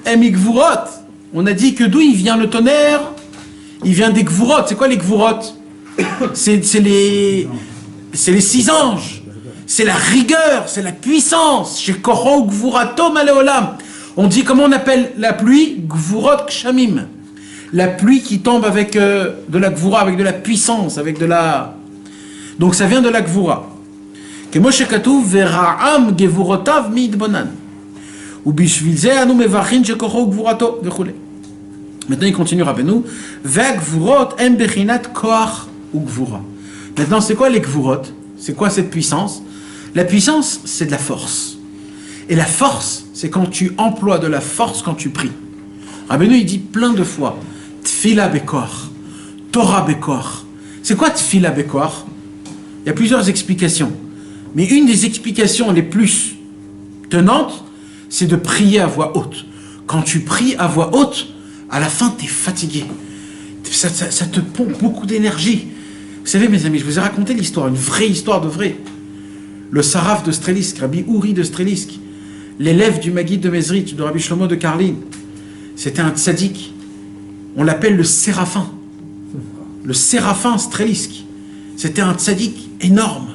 Emigvurot. On a dit que d'où il vient le tonnerre? Il vient des Gvurot. C'est quoi les Gvurot? C'est les 6 anges. C'est la rigueur, c'est la puissance. Chez Koro Gvurato Maleolam. On dit comment on appelle la pluie? Gvurot Kshamim. La pluie qui tombe avec de la Gvura, avec de la puissance, avec de la... Donc ça vient de la Gvura. Que Moshe Katuv vera'am gevurotav mi'idbonan. Ou bishvilze anu mevachin shekocho gvurato vechule. Maintenant il continue Rabbeinu. Ve'gvurot em bechinat koach ou gvura. Maintenant c'est quoi les gvurot? C'est quoi cette puissance? La puissance c'est de la force. Et la force c'est quand tu emploies de la force quand tu pries. Rabbeinu il dit plein de fois Tfila bekor, Torah bekor. C'est quoi Tfila bekor? Il y a plusieurs explications. Mais une des explications les plus tenantes, c'est de prier à voix haute. Quand tu pries à voix haute, à la fin, tu es fatigué. Ça te pompe beaucoup d'énergie. Vous savez, mes amis, je vous ai raconté l'histoire, une vraie histoire de vrai. Le Saraf de Strelisk, Rabbi Uri de Strelisk, l'élève du Maguid de Mezrich, de Rabbi Shlomo de Karlin, c'était un tzaddik. On l'appelle le Séraphin. Le Séraphin Strelisk. C'était un tzaddik énorme.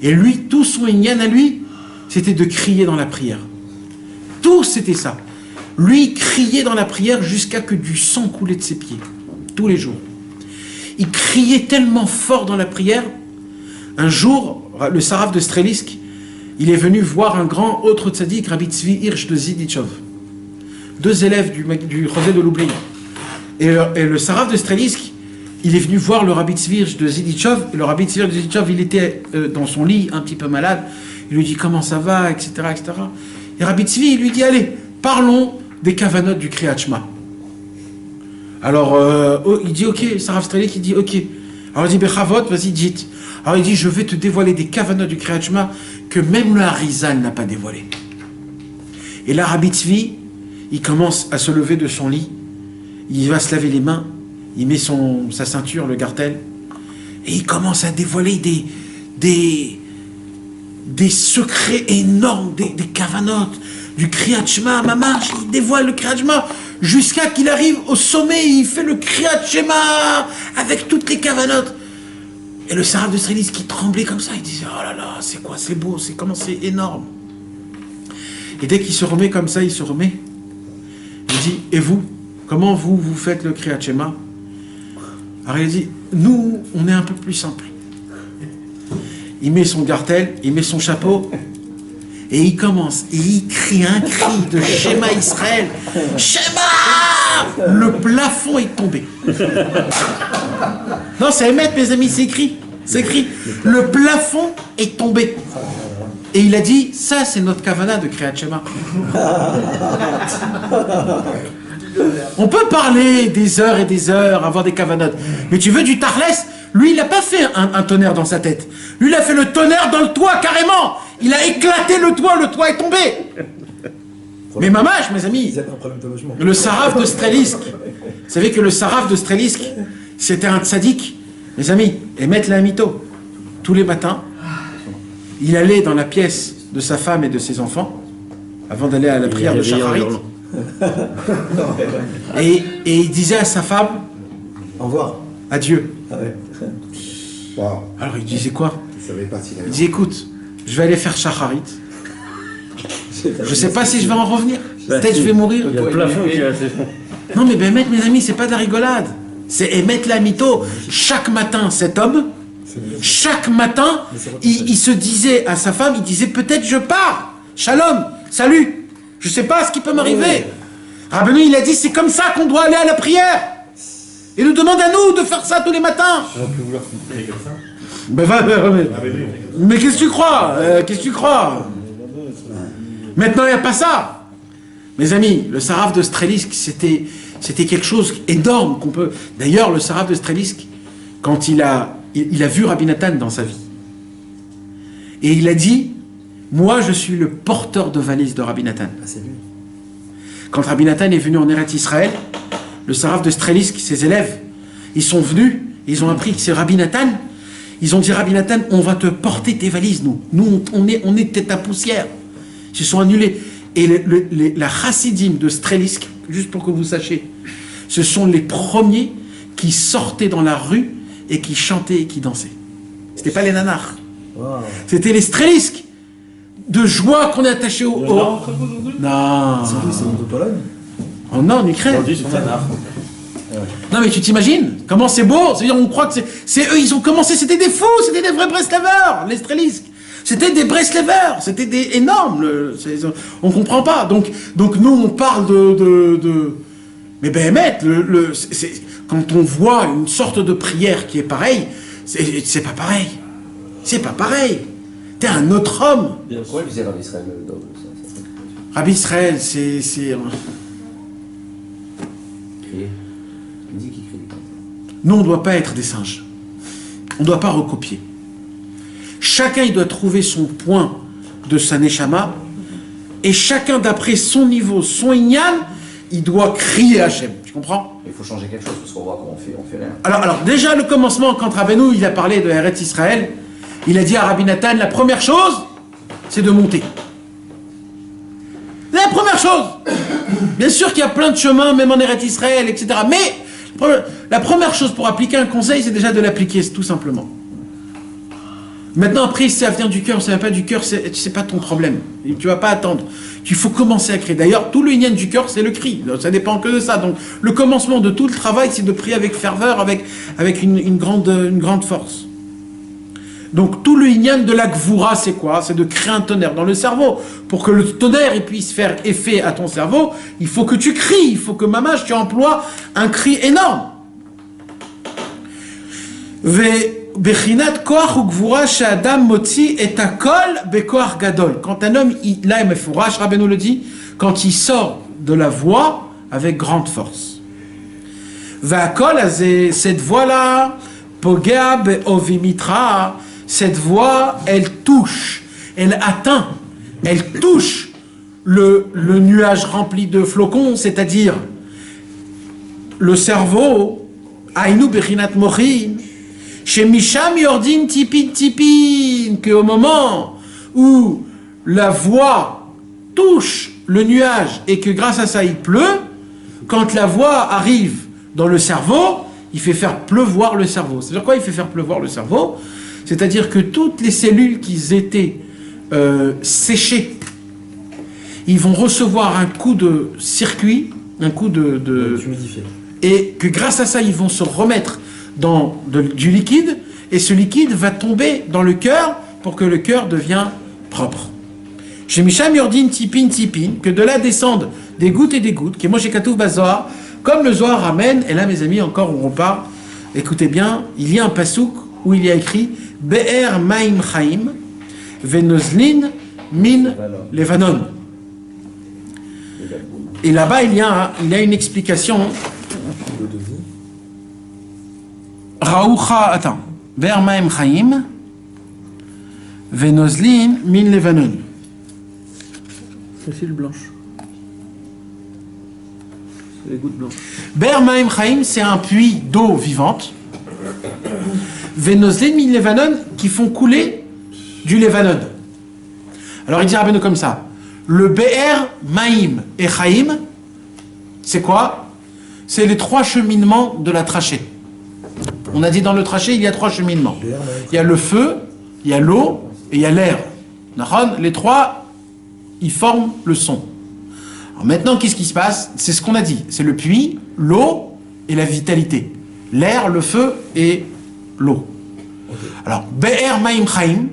Et lui, tout son inyan à lui, c'était de crier dans la prière. Tout, c'était ça. Lui criait dans la prière jusqu'à que du sang coulait de ses pieds, tous les jours. Il criait tellement fort dans la prière. Un jour, le Saraf de Strelisk, il est venu voir un grand autre tzaddik, Rabbi Tzvi Hirsch de Zidichov. 2 élèves du Chosé de Lublin. Et le Saraf de Strelisk, il est venu voir le Rabbi Tzvi Hirsch de Zidichov. Et le Rabbi Tzvi Hirsch de Zidichov, il était dans son lit, un petit peu malade. Il lui dit comment ça va, etc., etc. Et Rabbi Tzvi, il lui dit, allez, parlons des kavanotes du Kriyat Shema. Alors, il dit, ok, Saraf Strelisk, il dit, ok. Alors il dit, Bechavot, vas-y, dites. Alors il dit, je vais te dévoiler des kavanotes du Kriyat Shema que même le Harizal n'a pas dévoilé. Et là, Rabbi Tzvi, il commence à se lever de son lit, il va se laver les mains, il met sa ceinture, le gartel, et il commence à dévoiler des secrets énormes, des kavanotes, du Kriyat Shema, mamash, il dévoile le Kriyat Shema, jusqu'à qu'il arrive au sommet, il fait le Kriyat Shema, avec toutes les kavanotes. Et le Saraf de Strelisk qui tremblait comme ça, il disait, oh là là, c'est quoi, c'est beau, c'est énorme. Et dès qu'il se remet comme ça, il se remet, il dit, et vous, comment vous faites le Kriyat Shema? Alors il dit, nous, on est un peu plus simple. Il met son gartel, il met son chapeau, et il commence, et il crie un cri de Shema Israël. Shema! Le plafond est tombé. Non, c'est émettre, mes amis, c'est écrit. C'est écrit. Le plafond est tombé. Et il a dit, ça, c'est notre kavana de Kriyat Shema. On peut parler des heures et des heures, avoir des kavanotes. Mais tu veux du Tarles? Lui, il n'a pas fait un tonnerre dans sa tête. Lui, il a fait le tonnerre dans le toit, carrément. Il a éclaté le toit est tombé. Mais mamash, mes amis, le Saraf de Strelisk, vous savez que le Saraf de Strelisk, c'était un tzaddik, mes amis, et mettre la mytho. Tous les matins, il allait dans la pièce de sa femme et de ses enfants, avant d'aller à la prière de Shacharit. Et il disait à sa femme, au revoir. Adieu. Ah ouais. Wow. Alors il disait quoi? Il Il dit, écoute, je vais aller faire Shacharit. Je sais pas si je vais en revenir. Peut-être je vais mourir. Il y a le plafond qui est assez. Non mais ben, mes amis, c'est pas de la rigolade. C'est émettre la mytho. Chaque matin, cet homme, chaque matin, il se disait à sa femme, il disait, peut-être je pars. Shalom, salut. Je sais pas ce qui peut m'arriver. Rabbeinu, il a dit, c'est comme ça qu'on doit aller à la prière. Il nous demande à nous de faire ça tous les matins. Mais qu'est-ce que tu crois? Qu'est-ce que tu crois? Maintenant, il n'y a pas ça. Mes amis, le Saraf de Strelisk, c'était quelque chose d'énorme qu'on peut... D'ailleurs, le Saraf de Strelisk, quand il a vu Rabbi Nathan dans sa vie, et il a dit, moi, je suis le porteur de valise de Rabbi Nathan. Ah, c'est lui. Quand Rabbi Nathan est venu en Eretz Israël, le Saraf de Strelisk, ses élèves, ils sont venus, ils ont appris que c'est Rabbi Nathan. Ils ont dit, Rabbi Nathan, on va te porter tes valises, nous. Nous, on est ta poussière. Ils se sont annulés. Et la chassidim de Strelisk, juste pour que vous sachiez, ce sont les premiers qui sortaient dans la rue et qui chantaient et qui dansaient. C'était pas les nanars. Wow. C'était les Strelisk. De joie qu'on est attaché au... Non. C'est lui, c'est de Pologne. Oh non, en Ukraine. Non mais tu t'imagines comment c'est beau. C'est-à-dire on croit que c'est eux, ils ont commencé, c'était des fous, c'était des vrais Breslevers, les Strelisk. C'était des Breslevers, c'était des énormes. On comprend pas. Donc nous on parle de mais Béhémet, quand on voit une sorte de prière qui est pareille, c'est pas pareil. C'est pas pareil. T'es un autre homme. Pourquoi il faisait Rabbi Israël Rabbi Israël, c'est... Crier. Il dit qu'il crie. Nous, on ne doit pas être des singes. On ne doit pas recopier. Chacun, il doit trouver son point de sa neshama, et chacun, d'après son niveau, son inyan, il doit crier Hachem. Tu comprends? Il faut changer quelque chose, parce qu'on voit qu'on fait rien. Alors, déjà, le commencement, quand Rabbeinu, il a parlé de Eretz Israël, il a dit à Rabbi Nathan, la première chose, c'est de monter. La première chose. Bien sûr qu'il y a plein de chemins, même en Eretz Israël, etc. Mais la première chose pour appliquer un conseil, c'est déjà de l'appliquer, tout simplement. Maintenant, après, si ça vient du cœur, ça vient pas du cœur, c'est pas ton problème. Tu vas pas attendre. Il faut commencer à crier. D'ailleurs, tout le yin du cœur, c'est le cri. Donc, ça dépend que de ça. Donc, le commencement de tout le travail, c'est de prier avec ferveur, avec une grande force. Donc, tout le yin de la gvoura, c'est quoi? C'est de créer un tonnerre dans le cerveau. Pour que le tonnerre il puisse faire effet à ton cerveau, il faut que tu cries. Il faut que, mamash, tu emploies un cri énorme. Bechinat koach ou gvura she'adam motzi et akol bekoach gadol. Quand un homme, là, Mefourash, Rabbeinu le dit, quand il sort de la voix avec grande force. Ve'akol, cette voix-là, pogea be'ovimitra, cette voix, elle touche, elle atteint, elle touche le nuage rempli de flocons, c'est-à-dire le cerveau, aïnou bechinat mochin, chez Misham Yordin Tipin Tipin, qu'au moment où la voix touche le nuage et que grâce à ça il pleut, quand la voix arrive dans le cerveau, il fait faire pleuvoir le cerveau. C'est-à-dire quoi il fait faire pleuvoir le cerveau? C'est-à-dire que toutes les cellules qui étaient séchées, ils vont recevoir un coup de circuit, un coup humidifié. Et que grâce à ça, ils vont se remettre dans du liquide, et ce liquide va tomber dans le cœur pour que le cœur devienne propre. Chez Misham Yordin Tipin Tipin, que de là descendent des gouttes et des gouttes, qui est Moshe Katouf Bazohar, comme le Zohar ramène, et là mes amis, encore on repart, écoutez bien, il y a un pasouk où il y a écrit Be'er Maim Chaim, Venozlin Min Levanon. Et là-bas, il y a une explication. Raoucha, attends. Vermaem Chaim, Venozlin, Min Levanon. C'est le blanche. C'est les gouttes blanches. Vermaem Chaim, c'est un puits d'eau vivante. Venozlin, Min Levanon, qui font couler du Levanon. Alors il dit Rabbeinu comme ça. Le Be'er, Maïm et Chaim, c'est quoi? C'est les trois cheminements de la trachée. On a dit dans le trachée, il y a trois cheminements. Il y a le feu, il y a l'eau et il y a l'air. Les trois, ils forment le son. Alors maintenant, qu'est-ce qui se passe? C'est ce qu'on a dit. C'est le puits, l'eau et la vitalité. L'air, le feu et l'eau. Alors, Be'er Maïm Chaim,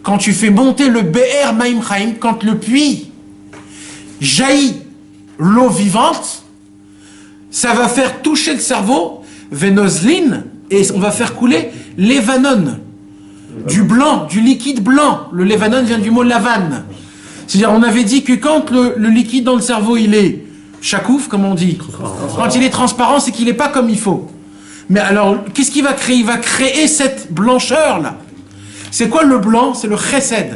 quand tu fais monter le Be'er Maïm Chaim, quand le puits jaillit l'eau vivante, ça va faire toucher le cerveau, Venozlin, et on va faire couler l'évanon, du blanc, du liquide blanc. Le l'évanon vient du mot lavan. C'est-à-dire, on avait dit que quand le liquide dans le cerveau, il est chakouf, comme on dit, quand il est transparent, c'est qu'il n'est pas comme il faut. Mais alors, qu'est-ce qu'il va créer? Il va créer cette blancheur-là. C'est quoi le blanc? C'est le chesed.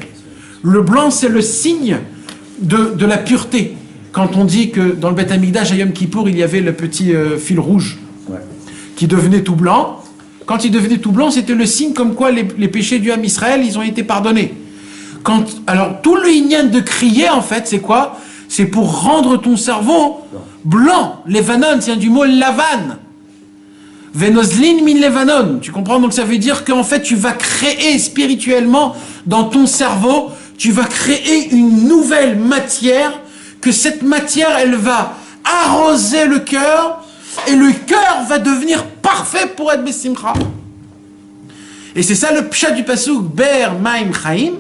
Le blanc, c'est le signe de la pureté. Quand on dit que dans le Beth Amikdash, à Yom Kippour, il y avait le petit fil rouge qui devenait tout blanc. Quand il devenait tout blanc, c'était le signe comme quoi les péchés du Ham Israël, ils ont été pardonnés. Alors, tout le inyan de crier, en fait, c'est quoi? C'est pour rendre ton cerveau blanc. Levanon, c'est du mot lavan. Venozlin min levanon. Tu comprends? Donc ça veut dire qu'en fait, tu vas créer spirituellement dans ton cerveau, tu vas créer une nouvelle matière, que cette matière, elle va arroser le cœur, et le cœur va devenir parfait pour être Bessimcha. Et c'est ça le pshat du pasuk, Ber Maim Chaim,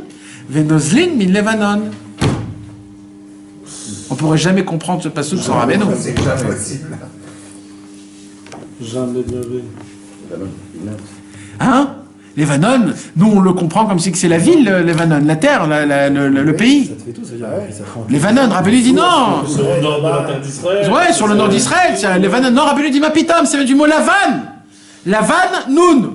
Venozlin min Levanon. On pourrait jamais comprendre ce pasuk sans Rabbeinu. C'est jamais possible. Jamais de la vie. Hein? Levanon, nous on le comprend comme si c'est la ville, Levanon, la terre, le pays. Ça te fait tout, ça veut dire que ça prend. Levanon, Rabbeinu dit non. Sur le nord de la terre d'Israël. Ouais, sur le nord d'Israël, c'est Levanon. Non, Rabbeinu dit ma pitam, c'est du mot lavan. Lavan, noun.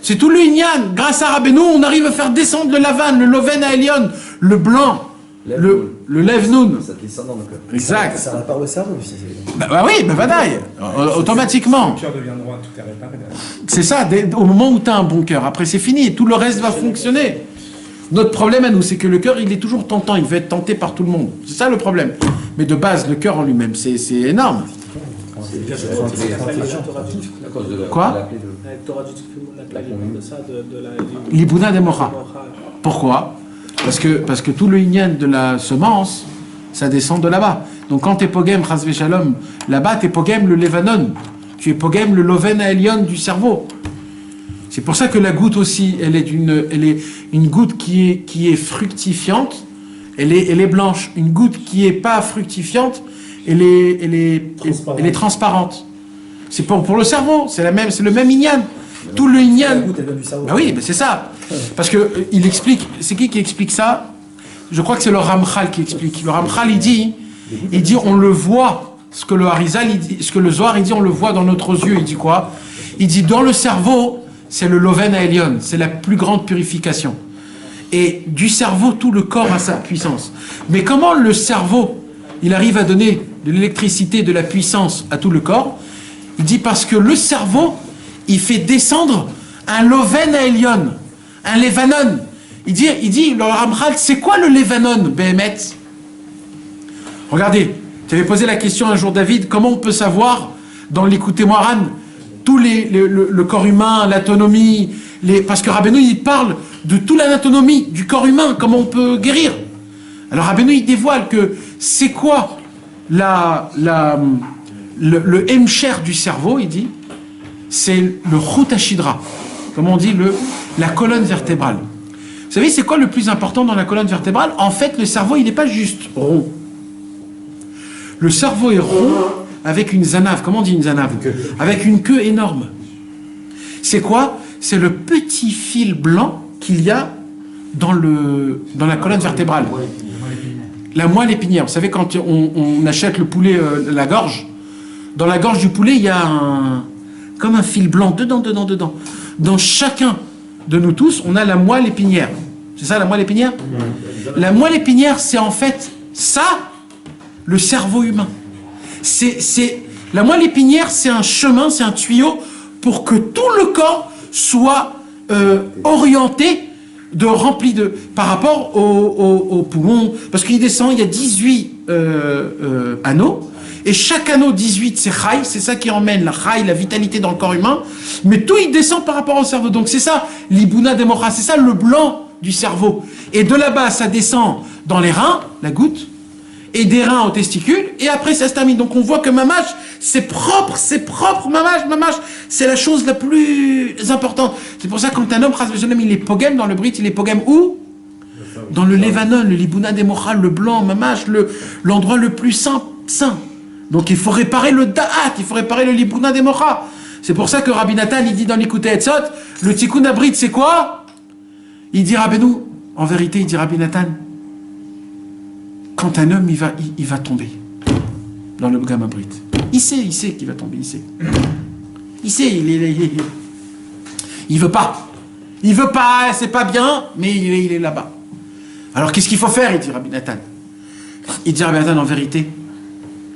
C'est tout le inyan. Grâce à Rabbeinu, on arrive à faire descendre le lavan, le loven à Elion, le blanc, le lev noun. Ça descend dans le cœur. Exact. Ça répare le cerveau aussi. Bah oui, bah vadaï, automatiquement. Le cœur devient droit, tout est réparé. C'est ça, au moment où tu as un bon cœur. Après, c'est fini, tout le reste va fonctionner. Notre problème à nous, c'est que le cœur, il est toujours tentant, il veut être tenté par tout le monde. C'est ça le problème. Mais de base, le cœur en lui-même, c'est énorme. À cause de Quoi T'auras dit de ça, de la... L'Ibouna Democha. Pourquoi? Parce que tout le Inyan de la semence, ça descend de là-bas. Donc quand tu es Pogem, Chasvé Shalom, là-bas, tu es Pogem le Levanon. Tu es Pogem le Loven Aelion du cerveau. C'est pour ça que la goutte aussi, elle est une goutte qui est fructifiante, elle est blanche. Une goutte qui est pas fructifiante, elle est transparente. C'est pour le cerveau, c'est le même Inyan. Tout le Inyan. La goutte, elle vient du cerveau. Bah oui, c'est ça. Parce que il explique, c'est qui explique ça? Je crois que c'est le Ramchal qui explique. Le Ramchal, il dit, on le voit, ce que le Harizal, ce que le Zohar, il dit, on le voit dans notre yeux. Il dit quoi? Il dit, dans le cerveau, c'est le Loven Aelion, c'est la plus grande purification. Et du cerveau, tout le corps a sa puissance. Mais comment le cerveau, il arrive à donner de l'électricité, de la puissance à tout le corps? Il dit parce que le cerveau, il fait descendre un Loven Aelion, un Levanon. Il dit, le Ramchal, c'est quoi le Levanon, Behemet? Regardez, tu avais posé la question un jour, David, comment on peut savoir, dans l'Écoutez Moharan, tout le corps humain, l'anatomie, parce que Rabbeinu, il parle de toute l'anatomie du corps humain, comment on peut guérir. Alors Rabbeinu, il dévoile que c'est quoi le hemcher du cerveau, il dit, c'est le Chut HaShidra, comme on dit, la colonne vertébrale. Vous savez, c'est quoi le plus important dans la colonne vertébrale? En fait, le cerveau, il n'est pas juste rond. Le cerveau est rond avec une zanave. Comment on dit une zanave? Avec une queue énorme. C'est quoi? C'est le petit fil blanc qu'il y a dans la colonne vertébrale. La moelle épinière. Vous savez, quand on achète le poulet, la gorge, dans la gorge du poulet, il y a comme un fil blanc, dedans. Dans chacun de nous tous, on a la moelle épinière. C'est ça, la moelle épinière? La moelle épinière, c'est en fait ça, le cerveau humain. La moelle épinière, c'est un chemin, c'est un tuyau pour que tout le corps soit orienté, rempli par rapport aux poumons. Parce qu'il descend, il y a 18 anneaux. Et chaque anneau, 18, c'est Chai, c'est ça qui emmène la Chai, la vitalité dans le corps humain. Mais tout, il descend par rapport au cerveau. Donc c'est ça, l'Ibouna Democha, c'est ça le blanc du cerveau. Et de là-bas, ça descend dans les reins, la goutte, et des reins aux testicules, et après ça se termine. Donc on voit que Mamash, c'est propre, Mamash, c'est la chose la plus importante. C'est pour ça que quand un homme, il est pogem dans le Brit, il est pogem où? Dans le Levanon, le Libouna Democha, le blanc, Mamash, l'endroit le plus saint. Donc il faut réparer le Da'at, il faut réparer le Libouna Democha. C'est pour ça que Rabbi Nathan, il dit dans l'Écoutez Etzot, le Tikkun Abrit, c'est quoi? Il dit Rabbeinu, en vérité, il dit Rabbi Nathan, quand un homme, il va tomber dans le Pgam Abrit. Il sait qu'il va tomber, il sait. Il sait, il veut pas. Il veut pas, c'est pas bien, mais il est là-bas. Alors qu'est-ce qu'il faut faire? Il dit Rabbi Nathan. Il dit Rabbi Nathan, en vérité,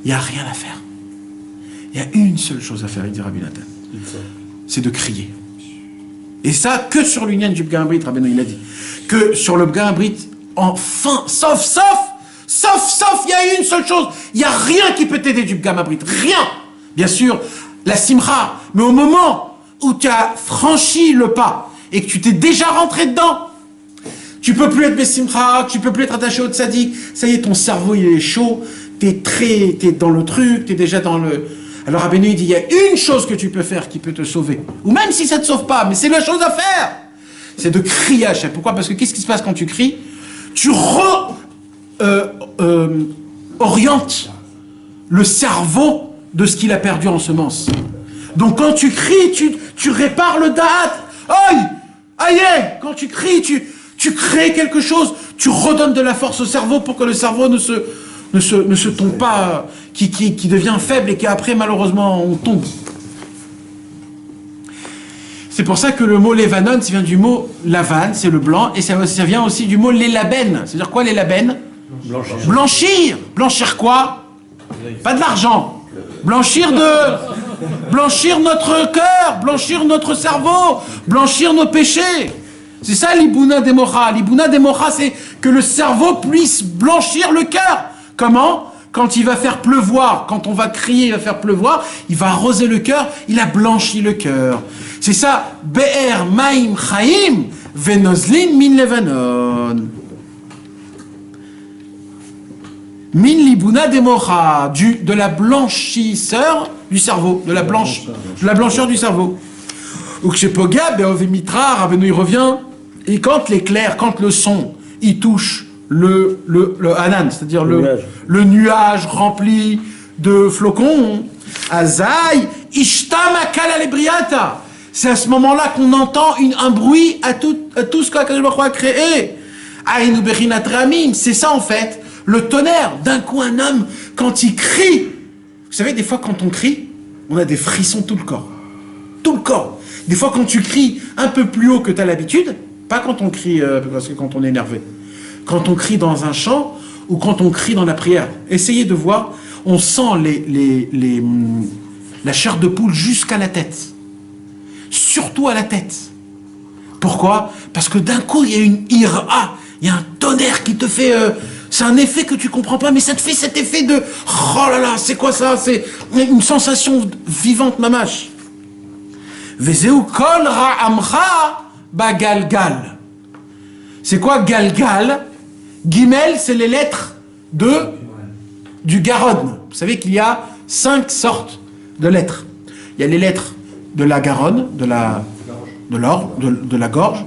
il n'y a rien à faire. Il y a une seule chose à faire, il dit Rabbi Nathan. C'est de crier. Et ça, que sur l'union du Pgam Abrit, Rabbeinu, il a dit. Que sur le Pgam Abrit, enfin, sauf, il y a une seule chose. Il n'y a rien qui peut t'aider du Pgam Abrit. Rien. Bien sûr, la simcha. Mais au moment où tu as franchi le pas et que tu t'es déjà rentré dedans, tu peux plus être besimcha, tu peux plus être attaché au tzaddik. Ça y est, ton cerveau, il est chaud. T'es dans le truc, t'es déjà dans le... Alors Rabbeinu, il dit, il y a une chose que tu peux faire qui peut te sauver. Ou même si ça ne te sauve pas, mais c'est la chose à faire. C'est de crier à Hachem. Pourquoi? Parce que qu'est-ce qui se passe quand tu cries? Tu orientes le cerveau de ce qu'il a perdu en semence. Donc quand tu cries, tu répares le da'at. Aïe, quand tu cries, tu crées quelque chose. Tu redonnes de la force au cerveau pour que le cerveau ne se tombe pas, qui devient faible et qu'après, malheureusement, on tombe. C'est pour ça que le mot Levanon, ça vient du mot Lavan, c'est le blanc, et ça vient aussi du mot Lelaben. C'est-à-dire quoi, Lelaben? Blanchir. Blanchir quoi? Pas de l'argent. Blanchir notre cœur, blanchir notre cerveau, blanchir nos péchés. C'est ça l'Ibouna Democha. L'Ibouna Democha, c'est que le cerveau puisse blanchir le cœur. Comment? quand il va faire pleuvoir, quand on va crier, il va faire pleuvoir, il va arroser le cœur, il a blanchi le cœur. C'est ça, Be'er Maim Chaim Venozlin Min Levanon. Min Libuna Democha, de la blanchisseur du cerveau, de la blancheur du cerveau. Ukshepoga Be'ovemitra, Rabbeinu il revient, et quand l'éclair, quand le son, il touche le hanan, c'est-à-dire le nuage rempli de flocons, Azaï, Ishtama Kalalebriata. C'est à ce moment-là qu'on entend un bruit à tout ce qu'Akadosh Baruch Hu a créé. Aïnu Berinat Ramim, c'est ça en fait, le tonnerre. D'un coup, un homme, quand il crie, vous savez, des fois quand on crie, on a des frissons tout le corps. Tout le corps. Des fois quand tu cries un peu plus haut que tu as l'habitude, pas quand on crie, parce que quand on est énervé, quand on crie dans un chant ou quand on crie dans la prière. Essayez de voir, on sent la chair de poule jusqu'à la tête. Surtout à la tête. Pourquoi? Parce que d'un coup, il y a une ira, il y a un tonnerre qui te fait... c'est un effet que tu comprends pas, mais ça te fait cet effet de... Oh là là, c'est quoi ça? C'est une sensation vivante, mamash. Vezeu kol ra'amcha bagalgal. C'est quoi galgal? Gimel, c'est les lettres du Garonne. Vous savez qu'il y a 5 sortes de lettres. Il y a les lettres de la Garonne, de la gorge,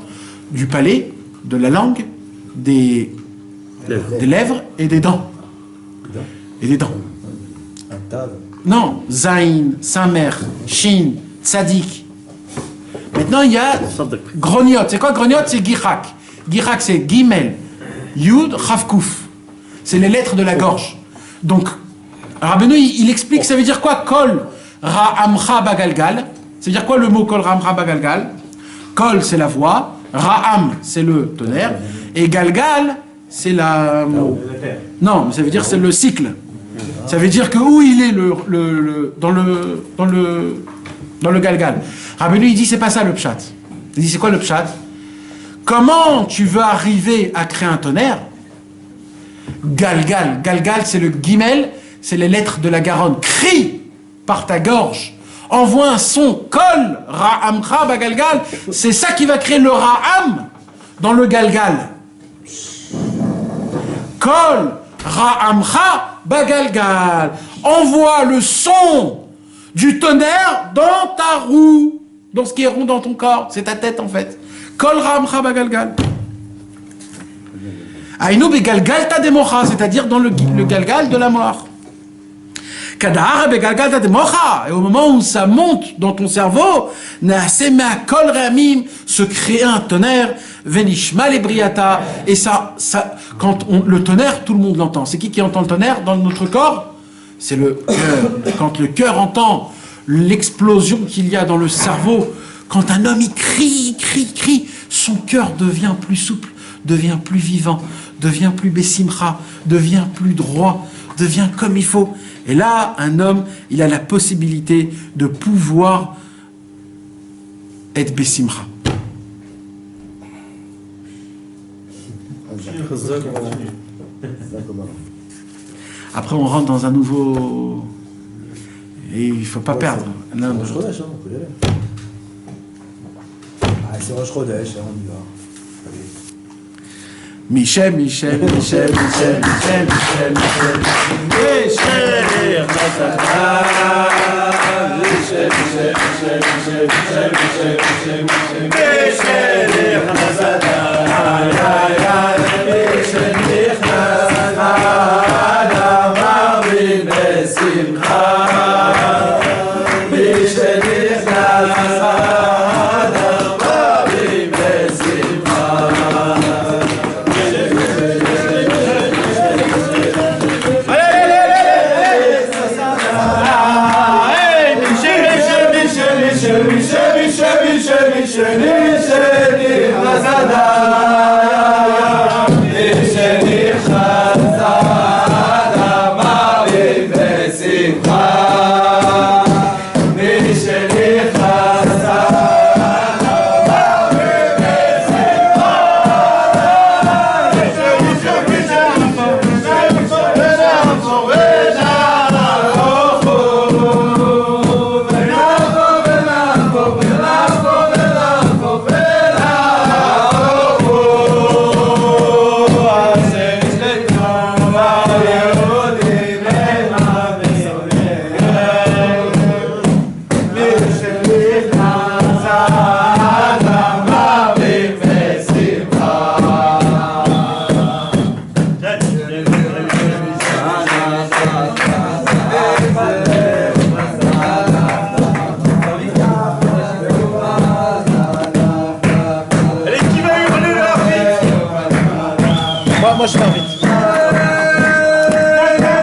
du palais, de la langue, des lèvres et des dents. Et des dents. Non, Zain, Samer, Shin, Tzadik. Maintenant, il y a Groniot. C'est quoi Groniot? C'est Girak. Girak, c'est Gimel, Yud, Chavkouf. C'est les lettres de la gorge. Donc, Rabbeinu, il explique, ça veut dire quoi? Kol, Ra'amcha Bagalgal. Ça veut dire quoi le mot Kol, Ra'amcha Bagalgal? Kol, c'est la voix. Ra'am, c'est le tonnerre. Et Galgal, c'est la... Non, mais ça veut dire c'est le cycle. Ça veut dire que où il est dans le Galgal. Rabbeinu, il dit, c'est pas ça le pshat. Il dit, c'est quoi le pshat? Comment tu veux arriver à créer un tonnerre? Galgal. Galgal, c'est le guimel, c'est les lettres de la Garonne. Crie par ta gorge. Envoie un son. Kol, ra'amcha, bagalgal. C'est ça qui va créer le ra'am dans le galgal. Kol, ra'amcha, bagalgal. Envoie le son du tonnerre dans ta roue. Dans ce qui est rond dans ton corps. C'est ta tête en fait. Kol ra'amcha bagalgal. Aïnou begalgal ta democha, c'est-à-dire dans le galgal de la mort. Kadar begalgal ta democha. Et au moment où ça monte dans ton cerveau, naasema kol ramim, se crée un tonnerre, venishma lebriata. Et ça, quand le tonnerre, tout le monde l'entend. C'est qui entend le tonnerre dans notre corps? C'est le cœur. Quand le cœur entend l'explosion qu'il y a dans le cerveau, quand un homme il crie, son cœur devient plus souple, devient plus vivant, devient plus bessimcha, devient plus droit, devient comme il faut. Et là, un homme, il a la possibilité de pouvoir être bessimcha. Après, on rentre dans un nouveau... Et il ne faut pas perdre l'un de l'autre. C'est Rosh Chodesh, on y va. Michel. Michel. Moi je fais un vite.